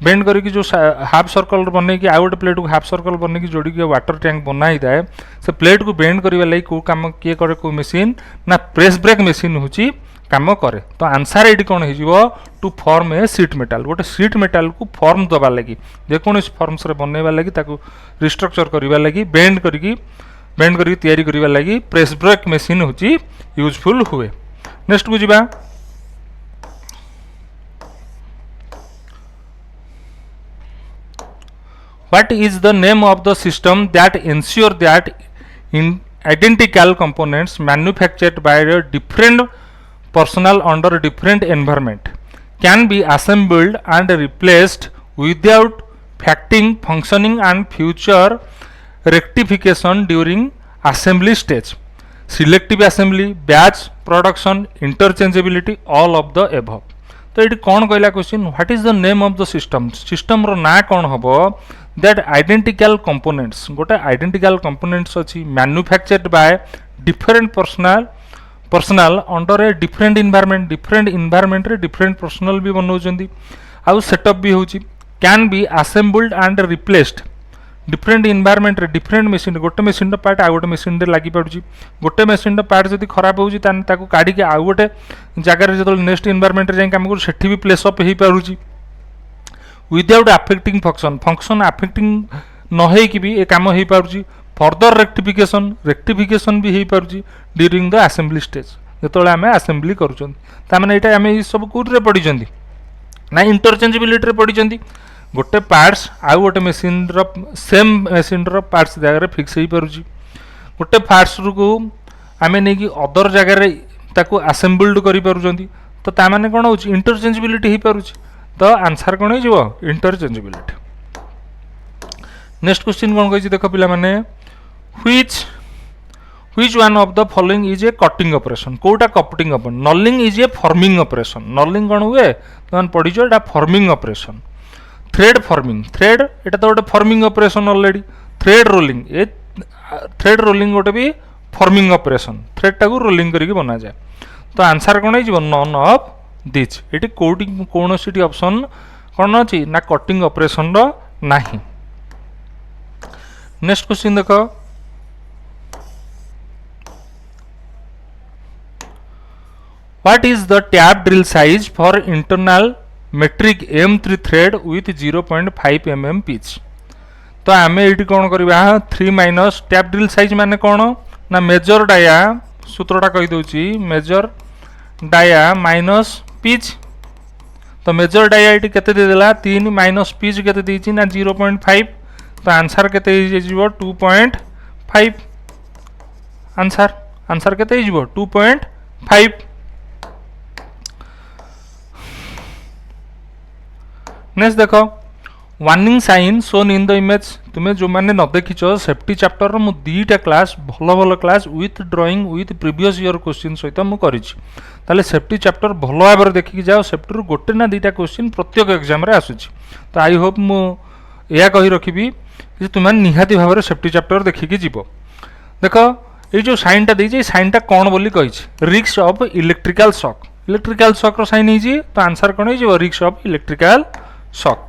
बेंड करिकि जो हाफ सर्कल बनै कि आउट प्लेट को हाफ सर्कल बनै कि जोड़ी के वाटर टैंक बनाई दाए से प्लेट को बेंड करबा लागि को काम के करे को मशीन ना प्रेस ब्रेक मशीन होची काम करे तो आंसर एटी कौन हो to form a sheet metal गोटे सीट मेटाल को फॉर्म दबा लगी जेकोसी फॉर्म्स रे बनैबा लगी ताकू रिस्ट्रक्चर करबा लगी बेंड करिकि तयारी करबा लगी प्रेस ब्रेक मशीन होची यूजफुल हुए नेक्स्ट को जिबा what is the name of the system that ensure that in identical components manufactured by a different personnel under different environment can be assembled and replaced without affecting functioning and future rectification during assembly stage selective assembly batch production interchangeability all of the above तो ये कौन कहला question what is the name of the system रो ना कौन हबो that identical components गोटे identical components अछि manufactured by different personnel under a different environment रे डिफरेंट पर्सनल भी बनौचंदी आउ सेटअप भी होची can be assembled and replaced different environment रे डिफरेंट मशीन गोटे मशीन पार्ट आउ गोटे मशीन रे लागि पड़ुची गोटे मशीन पार्ट जदी खराब होउची तान ताकू काढी के आउ गोटे जगह रे जदल नेक्स्ट इन्वायरमेंट रे जाई काम को सेठी भी प्लेस अप हेई पड़ुची विदाउट अफेक्टिंग फंक्शन अफेक्टिंग न हे कि भी ए काम हेई पड़ुची फर्दर रेक्टिफिकेशन भी हेई पड़ुची ड्यूरिंग द असेंबली स्टेज जतले हमें असेंबली करूचन ता माने एटा हमें ई सब कोड रे पड़ी जंदी ना इंटरचेंजेबिलिटी रे पड़ी जंदी गोटे पार्ट्स आउ गोटे मशीन सेम मशीन पार्ट्स जगह फिक्स हो पारुची गोटे पार्ट्स को आम नहीं अदर जगह ताकू असेंबल्ड कर पारुचंती तो ता माने कौन हो इंटरचेंजेबिलिटी हो पारुची तो आंसर कौन हो इंटरचेंजेबिलिटी नेक्स्ट क्वेश्चन कौन कही देख पिला माने which one of the following is a cutting operation कोटा cutting operation knurling is a forming operation knurling कौन हुए तो पढ़ी एटा forming operation thread forming thread एटा तो गोटे forming operation already thread rolling गोटे भी फॉर्मिंग ऑपरेशन थ्रेड टाको रोलिंग करके बना जाए तो आंसर कौन है नन ऑफ दिस ये कोटी कौन सी ऑप्शन कौन अच्छी ना कटिंग ऑपरेशन रो नाही। नेक्स्ट क्वेश्चन देख what is the tap drill size for internal metric M3 thread with 0.5 mm pitch तो आम ये कौन करवा 3 माइनस टैप ड्रिल साइज माने कौन ना मेजर डाया सूत्रटा कहीदे मेजर डाया माइनस पिच तो मेजर डाया ये केते देदेला 3 माइनस पिच केते देछि ना 0.5 तो आंसर केते हो 2.5 आंसर आंसर केते हो 2.5। नेक्स्ट देख warning sign shown in the image तुम्हें जो मैंने न देखिच सेफ्टी चैप्टर मु दीटा क्लास भल भल class with drawing with previous year question सहित मुझे सेफ्टी चैप्टर भल भाव देखिकी जाओ सेफ्टी रू गोटे ना दीटा क्वेश्चन प्रत्येक एग्जाम रे आसुची तो आई होप मु या कही रखी कि तुम्हें निहाती भाव में सेफ्टी चैप्टर देखिकी जीव। देख ये जो साइनटा देछि साइनटा कौन बोली कही रिस्क ऑफ इलेक्ट्रिकल शॉक रो साइन है तो आंसर कौन है risk of electrical shock.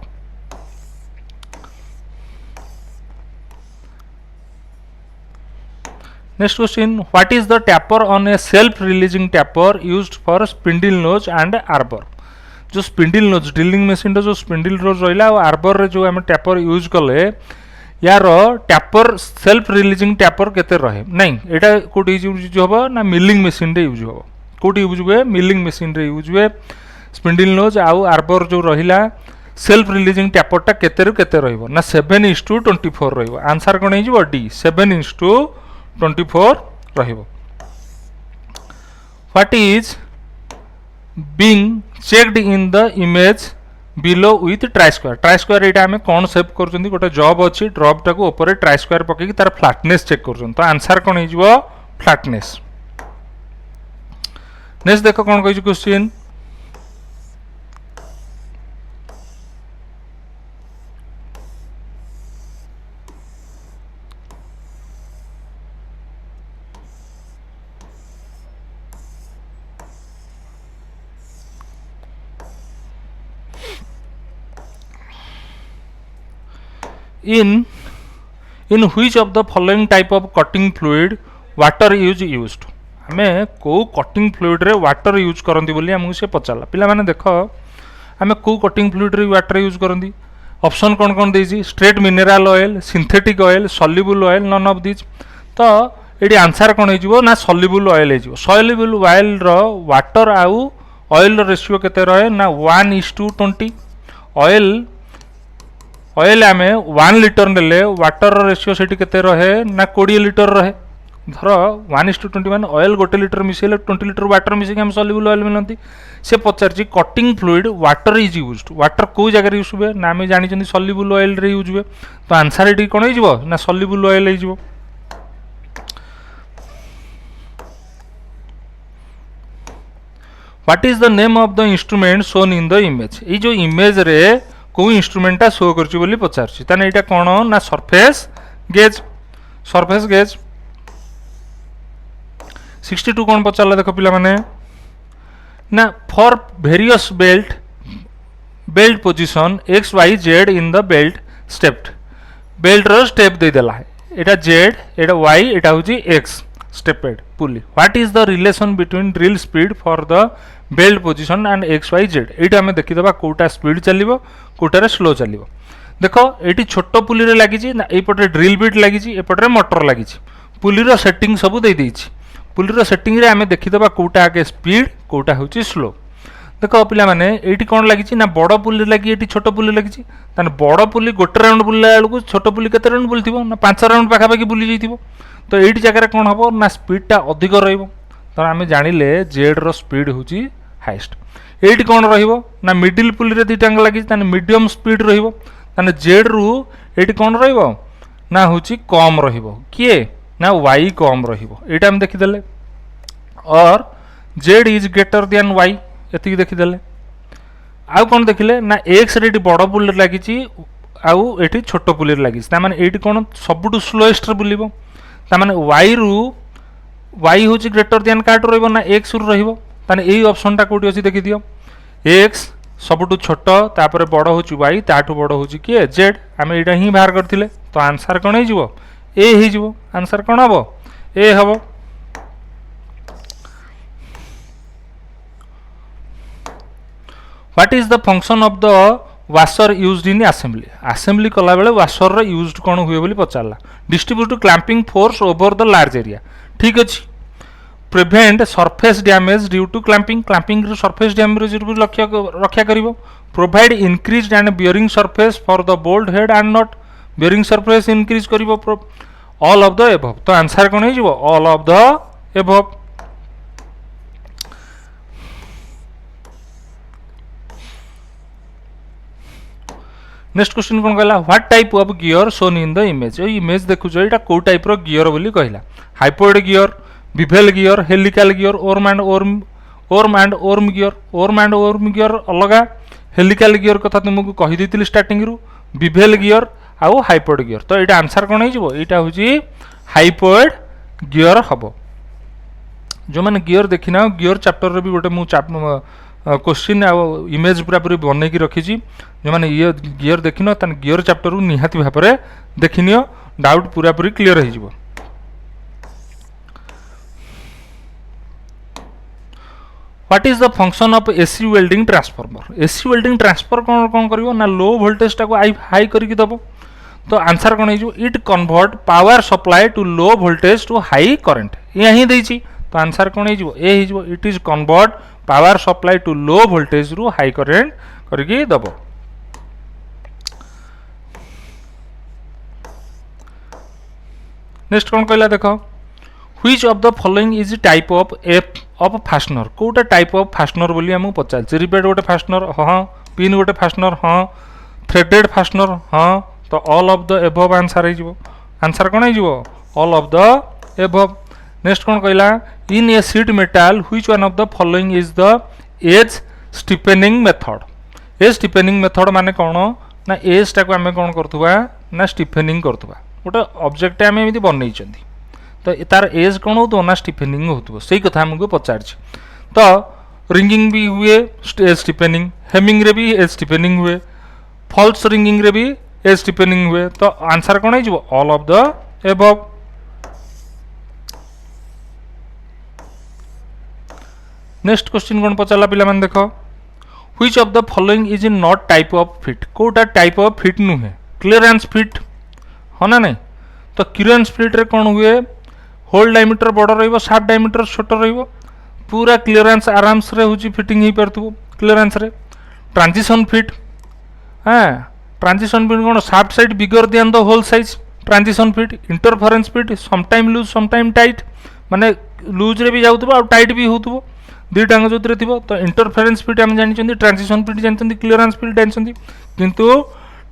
Next question what is the taper on a self releasing taper used for spindle nose and arbor जो स्पिंडल नोज ड्रिलिंग मशीन जो spindle nose रहा और arbor रे जो आम टैपर यूज कले यार टैपर सेल्फ रिलीजिंग टैपर केते रहे नहीं एटा कोटी यूज होबो ना मिलिंग मशीन रे यूज होबो कोटी यूज हुए मिलिंग मशीन रे यूज हुए स्पिंडल नोज आउ आर्बर जो रहिला सेल्फ रिलीजिंग टैपरटा केते रु केते रहइबो ना 7:24 रहइबो आंसर कोन हे जिवो डी 7:24 रहइबो। What is being checked in the image below with try square एटा हमें कौन सेव करछंती गोटे जॉब अछि ड्रॉप टाको ऊपर ट्राई स्क्वायर पके कि तार फ्लैटनेस चेक करछन तो आंसर कोन हे जिवो फ्लैटनेस। नेक्स्ट देखो कौन कहि question in which of the following type of cutting fluid water is used आमे को कटिंग फ्लूइड रे वाटर यूज करंती बोली हमहु से पचाला पिला माने देखो आमे को कटिंग फ्लूइड रे वाटर यूज करंती ऑप्शन कौन कौन देछि straight mineral oil synthetic oil soluble oil none of this तो एडी आंसर कौन हो ना सॉल्युबल ऑयल हो सॉल्युबल ऑयल रो वाटर आउ ऑयल रेशियो केते रहे ना 1:20 ऑयल आमे 1 लिटर नेले वाटर रेशियो सेठी केते रहे ना 20 लिटर रहे धर 1:20 मान ऑयल 1 लिटर मिसेले 20 लिटर वाटर मिसे हम सॉल्युबल ऑयल मिलती से पचारची cutting fluid water is used water को जगह यूज हुए ना आम जानी सॉल्युबल ऑयल रे यूज हुए तो आंसर ये कौन हो ना सॉल्युबल ऑयल हो। What is the name of the instrument shown in the image ये जो इमेज रे को इंस्ट्रूमेंटा शो करछि बोली पचारछि ताने एटा कोन ना सरफेस गेज 62 कौन पचारा देख पिला माने ना for various belt position X Y Z in the belt रो स्टेप दे देला है एटा जेड एटा वाई एटा होची X stepped pulley what is the relation between drill speed for the belt position and X Y Z एटा हमें देखि दबा कोटा स्पीड चलिबो कोटा स्लो चलिबो देखो एटी छोटो पुली रे लागी ना एपटे ड्रिल बिट लागी एपटे मोटर लागी पुली रो सेटिंग सब दे देछि पुली रो सेटिंग रे हमें देखि दबा कोटा आगे स्पीड कोटा होची स्लो देखो पिला माने एटी कोन लागी ना बड़ पुली लागी एटी छोटो पुली लागी ताने बड़ पुली गोटे राउंड बुलला बेलू छोटो पुली केते राउंड बुलथिबो ना 5 राउंड पाखा पाखी बुली जाइथिबो तो एटी जगह कौन हम ना स्पीडटा अधिक रहिबो तो आम जानिले जेड रो स्पीड होची हाईएस्ट एटी कौन रहिबो ना मिडिल पुली रे दुटांग लागी ताने मीडियम स्पीड रहिबो ताने जेड रु एटी कौन रहिबो ना होची कम रहिबो किए ना वाई कम रहिबो एटा हम देखि देले और Z is greater than Y एति देखि देले आउ कौन देखिले ना एक्स रे बड़ पुली लागी आउ एटी छोटो पुली लागी ता माने एटी कौन सबुटु स्लोएस्ट रे बुलिबो तामाने वाई रु वाई हूँ ग्रेटर देन काट रही ना एक्स रु रही यही ऑप्शनटा कौटी अच्छी देखी दियो एक्स सबुठू छोट तापर बड़ हूँ वाई ताठू बड़ हूँ किए जेड आम यहाँ ही बाहर करते तो आंसर कौन हो ए हो आंसर कौन हम ए हम what is the function of the washer used in assembly assembly कला बेले वाशर यूज्ड कौन हुए बोली पचारा distribute clamping force over the large area ठीक अच्छे prevent surface damage due to clamping clamping surface damage रक्षा कर provide increase and bearing surface for the bolt head and nut bearing surface increase कर all of the above तो answer कौन हो all of the above next question कौन कहला what type of gear shown in the image image देखुछ एटा को type रो गियर बोली कहला hypoid gear bevel gear helical gear worm and worm gear अलग हेलिकल गियर कथा तुमको कहि देतिली स्टार्टिंग रु बिभेल गियर आउ हाइपोइड गियर तो एटा आंसर कौन हो एटा होची हाइपोइड गियर हबो जो माने गियर देखिना गियर चैप्टर रे भी गोटे मु क्वेश्चन इमेज पूरा पूरी बनई रखी जो मैंने ये गियर देखिन तान गियर चैप्टर निहाती भाव में देखनी डाउट पूरा पूरी क्लीयर हो what is the function of AC welding transformer AC welding transfer कौन कौन कर ना लो वोल्टेज टाक हाई करके दब तो आंसर कौन हो it convert power supply to low voltage to high current यहाँ ही देती तो आंसर कौन हो it is convert power supply to low voltage to high current करके दब नेक्स्ट कौन कहला देख which of the following is type of F of fastener कोटा टाइप ऑफ फास्टनर बोली हमको पचार रिपेड गोटे फास्टनर हाँ पिन गोटे फास्टनर हाँ थ्रेडेड फास्टनर हाँ तो all of the above answer हो आंसर कौन हो all of the above next कौन कहला in a sheet metal which one of the following is the edge stiffening method edge stiffening method माने कौन ना एज टाक आम कौन करथुवा ना स्टीफेनिंग करथुवा गोटे ऑब्जेक्ट आम एमती बनई तो तार एज कौन हो ना स्टीफेनिंग हो से कथा आमको पचार तो रिंगिंग भी हुए एज स्टीफेनिंग हेमिंग रे भी एज स्टीफेनिंग हुए फॉल्स रिंगिंग रे भी एज स्टीफेनिंग हुए तो आंसर कौन हो all of the above next question कौन पचारा पिला देख which of the following is not type of fit कोटा टाइप ऑफ फिट नुहे क्लियरेंस फिट हाँ ना नहीं तो क्लियरेंस फिट रे कौन हुए होल डायमीटर बड़ रफ डायमीटर छोट पूरा क्लियरेंस आराम से हूँ फिटिंग हो पार क्लियरेंस रे ट्रांजिशन फिट हाँ ट्रांजिशन फिट कौन shaft side bigger than the hole size transition fit interference fit sometime loose sometime tight माने लूज रे भी जाऊथबो और टाइट भी होथबो दुईटांग जो थी तो इंटरफेरेंस फिट आम जानी ट्रांजिशन फिट जानते क्लियरेंस फिट जानते किंतु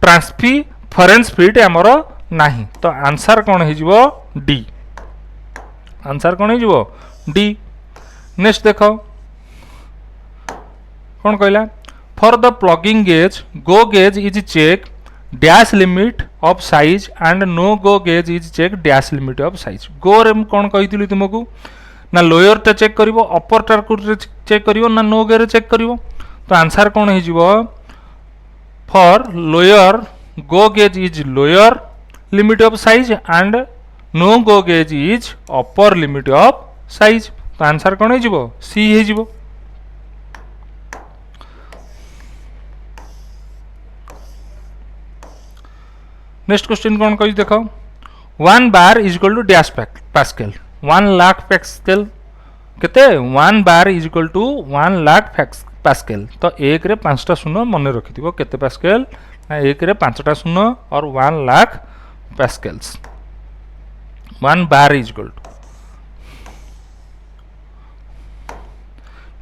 ट्रांसफरेंस फिट आमर नहीं तो आंसर कौन हो डी आंसर कौन हो डी नेक्स्ट देख कौन कहला for the plugging gauge go gauge is check dash limit of size and no go gauge is check dash limit of size go रे कौन कही तुमको ना लोयर टा चेक कर अपर टा चेक कर ना नो गे चेक कर तो आंसर कौन हो for lower go gauge is lower limit of size and no go gauge is upper limit of size तो आंसर कौन हो सी हो नेक्स्ट क्वेश्चन कौन कही देख 1 bar is equal to dash pascal 1 lakh pascal केते 1 bar is equal to 1 lakh pascal तो एक रे 5टा शून्य मन रखिथिबो केते पास्कल ना एक रे 5टा शून्य और 1 lakh pascals 1 bar is equal to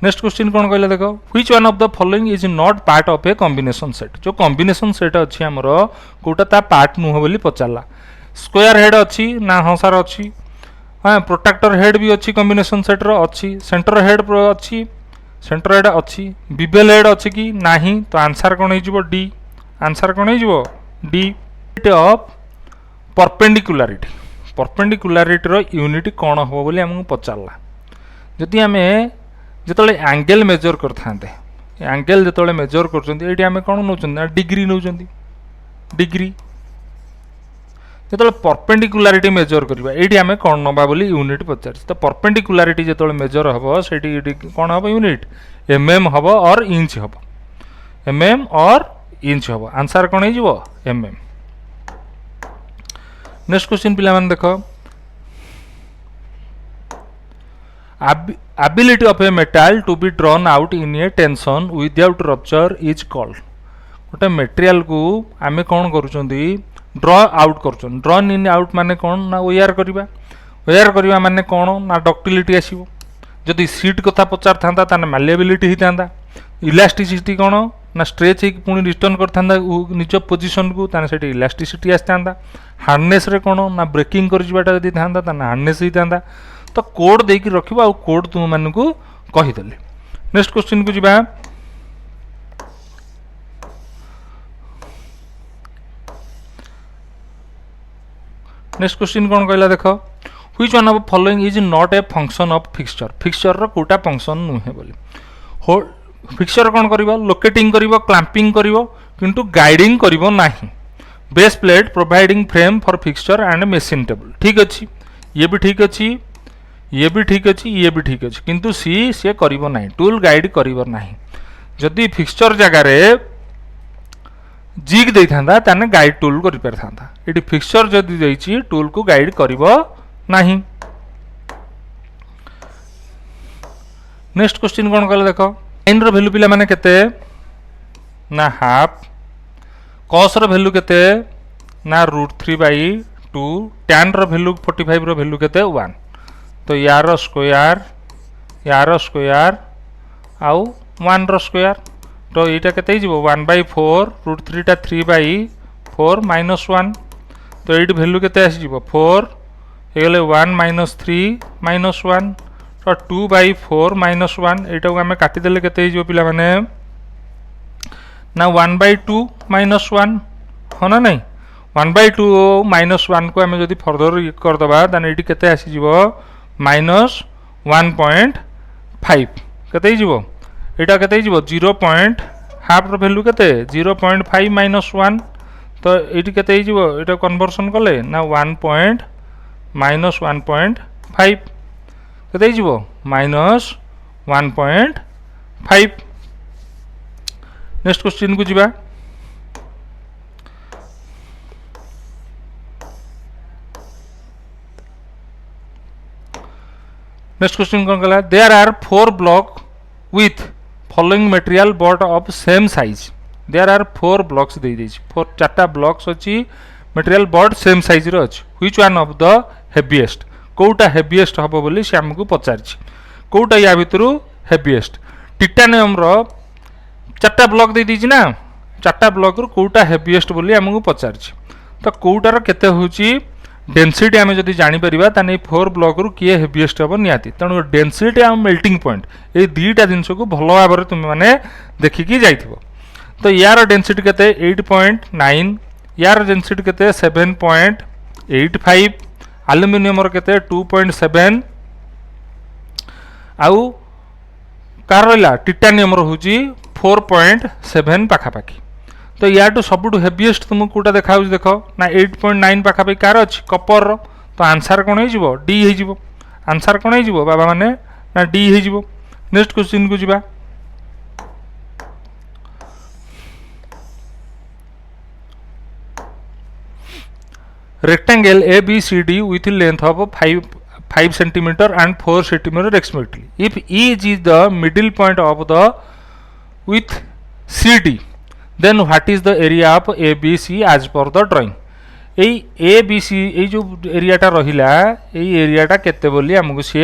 next question कौन कहले देखो which one of the following is not part of a combination set जो कॉम्बिनेशन सेट अच्छी आमर कोटा ता पार्ट नुह बोली पचारला स्क्वायर हेड अच्छी ना हंसार अच्छी हाँ प्रोटेक्टर हेड भी अच्छी कॉम्बिनेशन सेट रो अच्छी सेंटर हेड अच्छी सेंटर हेड अच्छी बिबेल हेड अच्छी कि नहीं तो आंसर कौन हो डी आंसर कौन हो डी ऑफ परपेंडिकुलारिटी परपेंडिकुलारिटी रो यूनिट कौन हम बोली आमको पचारा जदि आम जिते एंगल मेजर करते एंगल जो मेजर कर कौन नौ डिग्री नौ डिग्री जो परपेंडिकुलारिटी मेजर करवा ये आम कौन नवा बोली यूनिट पचार तो परपेंडिकुलारिटी जो मेजर हम से कौन हम यूनिट mm हम और इंच हम mm और इंच हम आंसर कौन हो mm। नेक्स्ट क्वेश्चन पिला देख ability of a metal to be drawn out in a tension without rupture is called गोटे मेटेरियल को आमे कौन करूछंदी ड्रॉ आउट करूछन ड्रॉ इन आउट माने कौन ना वेयर करबा माने कौन ना डक्टिलिटी आसीबो जदि सीट कथा पचार थांदा ताने मालेबिलिटी हितांदा इलास्टिसिटी कौन ना स्ट्रेच ही पुणी रिटर्न करथांदा निज पोजीशन को ताने सेठी इलास्टिसिटी आस्तांदा हार्नेस रे कौन ना ब्रेकिंग करजिबाटा जदि थांदा ताने हार्नेस हितांदा तो कोड देकी रखिबो आ कोड तुम मानकू कहि देले। नेक्स्ट क्वेश्चन को जिबा नेक्स्ट क्वेश्चन कौन कहला देख which one of following is not a function of fixture fixture रो कोटा फंक्शन नुहे बोली फिक्सचर कौन करिवो लोकेटिंग करिवो क्लैंपिंग करिवो किंतु गाइडिंग करिवो नाही base plate providing frame for fixture and machine table ठीक अछि ये भी ठीक अछि ये भी ठीक अच्छी ये भी ठीक अच्छी किंतु सी करिवो नाही टूल गाइड करिवो नाही जदि फिक्सचर जगार जिग दे थांदा ताने गाइड टूल करि पर थांदा एटी फिक्सचर जदि देछि टूल को गाइड करिवो नाही। नेक्स्ट क्वेश्चन कोन कहले देखो sin रो वैल्यू पिला माने केते ना हाफ cos रो वैल्यू केते ना √3/2 tan रो वैल्यू 45 रो वैल्यू केते 1 तो यार स्क्वायर आउ 1 रो स्क्वायर तो यहाँ केते 1/4 √3 टा 3/4 -1 तो ये वैल्यू केते आसी 4 ये 1 - 3 -1 तो 2/4 -1 एटा को आम काटिदेले केते पिला माने ना 1/2 -1 हाँ ना नहीं 1/2 -1 को आम जदि फर्दर करदबा ताने ये केते आसी -1.5 केते जीवो एटा केते जीवो 0.5 रो वैल्यू केते 0.5 -1 तो एटी केते जीवो एटा कन्वर्सन कले ना 1.5 केते जीवो -1.5। नेक्स्ट क्वेश्चन को जीवा नेक्स्ट क्वेश्चन कौन कहला there are 4 block with following material but of same size there are 4 blocks दे देछि 4टा ब्लॉक्स अछि मटेरियल बट सेम साइज रो अछि which one of the heaviest कोटा हेवीएस्ट हबो बोली से हमकु पचारछि कोटा या भितरु हेवीएस्ट टाइटानियम रो 4टा ब्लॉक दे दिछि ना 4टा ब्लॉक रो कोटा हेवीएस्ट बोली हमकु पचारछि तो कोटार केते होछि डेनसीटी आम जब जापर ताने 4 ब्लॉक रू किए हेवीएस्ट हम निहाती तेणु डेनसीटी आ मेल्टिंग पॉइंट ये दुईटा जिनस को भल भाव में तुम मैंने देखिकी जाइथ तो यार डेनसीटी केते 8.9 यार डेनसीटी केते 7.85 एल्युमिनियम केते 2.7 आउ कार रहा टाइटानियम होची 4.7 पाखापाखि तो या सबुठ हेवीएस्ट तुमको कोटा देखा देख ना 8.9 पाखापाखि कार अच्छी कपर तो आंसर कौन हो डी हो आंसर कौन हो बाबा माने ना डी हो। नेक्स्ट क्वेश्चन को जीवा rectangle ABCD with length of 5 cm and 4 cm respectively. If each is the middle point of the with CD, then what is the area of ABC as per the drawing? এই ABC এই जो एरियाटा रहिला এই एरियाटा केते बोली हमको सी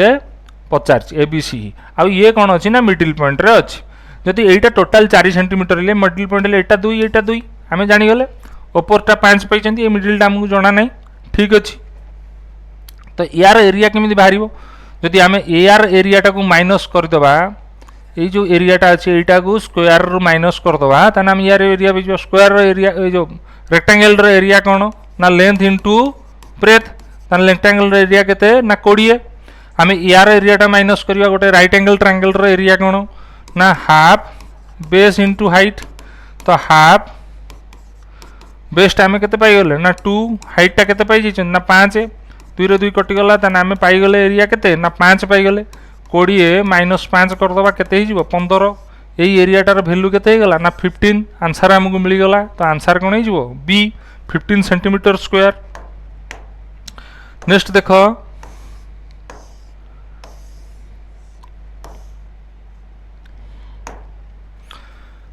पचार ABC आ ये कौन अच्छी ना मिडिल पॉइंट रे अच्छी जदि एटा टोटाल 4 सेंटीमीटर ले मिडिल पॉइंट ले एटा 2 आमे जानी गले ऊपरटा 5 पाइछंती ए मिडिलटा हमको जणा नाही ठीक अछि तो यार एरिया केमिति बाहरिबो जदि आमे एआर एरियाटा को माइनस कर देबा ए जो एरियाटा अछि एटा को स्क्वायर रो माइनस कर देबा त नाम यार एरिया बि जो स्क्वायर रो एरिया ए जो रेक्टेंगल रो एरिया कोन ना लेंथ इनटू ब्रेथ ताने रेक्टांगल एरिया केते ना 20 आम यार एरियाटा माइनस करवा गोटे राइट एंगल ट्रायंगल एरिया कौन ना हाफ बेस इंटू हाइट तो हाफ बेस आम के पाइगले ना 2 हाइटा के पाई ना 5 2 रे 2 कटिगला ताने आम पाइगले एरिया के ना 5 पाइगले 20 माइनस 5 करदे के 15 यही एरियाटार भैल्यू के ना 15 आंसर आमको मिलगला तो आंसर कौन हो बी 15 सेंटीमीटर स्क्वायर। नेक्स्ट देख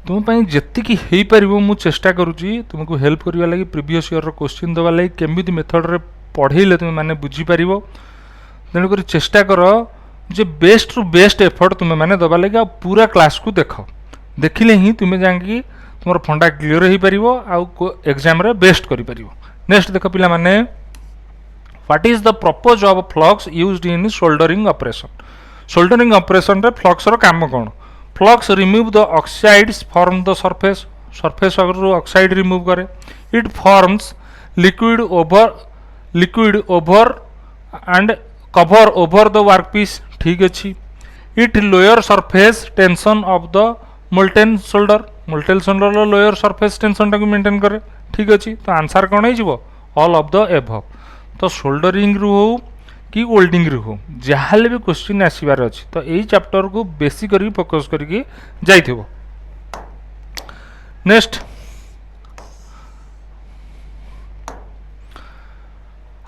तुम जी हो पार मु चेष्टा करुँची तुमको हेल्प करने लगी प्रीवियस ईयर क्वेश्चन देवा लगी केमी मेथड रे पढ़ेले तुम मैंने बुझीपार तेणुक चेष्टा कर जे बेस्ट रु बेस्ट एफर्ट तुम्हें मैंने दबा लगे आ पूरा क्लास को देख देखिले ही तुम्हें जाकि तुम फंडा क्लीयर हो पार एग्जाम रे बेस्ट कर। नेक्स्ट देख पिला माने what is the purpose of flux used in soldering operation. Soldering operation रे फ्लक्स रो काम कौन flux remove the oxides from the surface surface oxide remove करे it forms liquid over and cover over the workpiece ठीक अच्छी it lower surface tension of the molten solder lower surface tension टाक maintain करे ठीक अच्छी तो answer कौन हो ऑल ऑफ द एभव। तो शोल्डरिंग रु हो कि ओल्डिंग रु हो जहाँ भी क्वेश्चन आसबार अच्छी तो यही चैप्टर को बेसी कर फोकस करके जाइथिबो। Next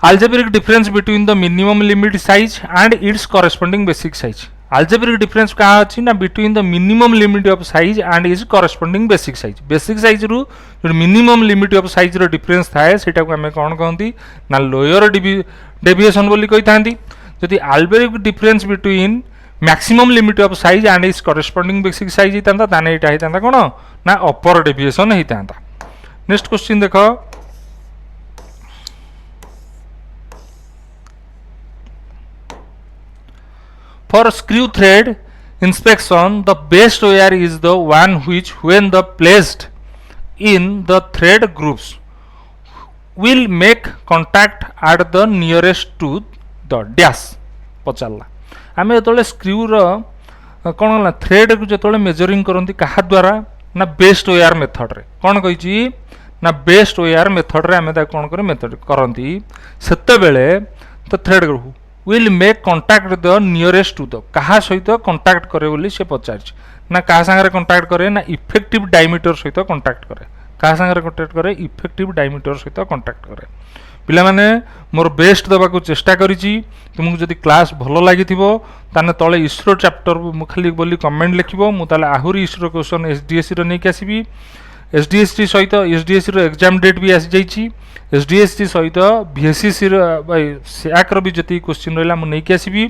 algebraic difference between the minimum limit size and its corresponding basic size। algebraic difference कहाँ अच्छी ना between the minimum limit of size and its corresponding basic size। basic size रु जो minimum limit of size row difference थाए सेटा को हमें कौन कहती ना lower deviation बोली कही थांती जदि algebraic difference between maximum limit of size and its corresponding basic size ही थांता ताने इटा ही थांता कौन ना upper deviation ही थांता। next question देखो for screw thread inspection the best wire is the one which when the placed in the thread groups will make contact at the nearest to the dash पचारला आम जो screw कौन ना thread को जो measuring करती क्या द्वारा ना बेस्ट वेयर मेथड रे कौन कही ना बेस्ट वेयर मेथड रे आम कौन कर मेथड करती सेते बेले तो thread will make contact the nearest to the क्या सहित कंटाक्ट करे बोली से पचार ना क्या सांगे कंटाक्ट करे ना इफेक्टिव डायमीटर सहित कंटाक्ट करे क्या सांगे कंटाक्ट करे इफेक्टिव डायमीटर सहित कंटाक्ट करे। पिला माने मोर बेस्ट देवाक चेष्टा करिछि तुमको जदि क्लास भल लगी ताने तले इसरो चैप्टर खाली बोली कमेंट लिखिबो मु ताले आहुरी इसरो क्वेश्चन एसडीएससी रो नै के आसीबी एसडीएससी सहित एसडीएससी रो एग्जाम डेट भी आसी जाइछि एसडीएससी सहित वीएससीसी रो सैक रो भी जति क्वेश्चन रहला मु नै के आसीबी।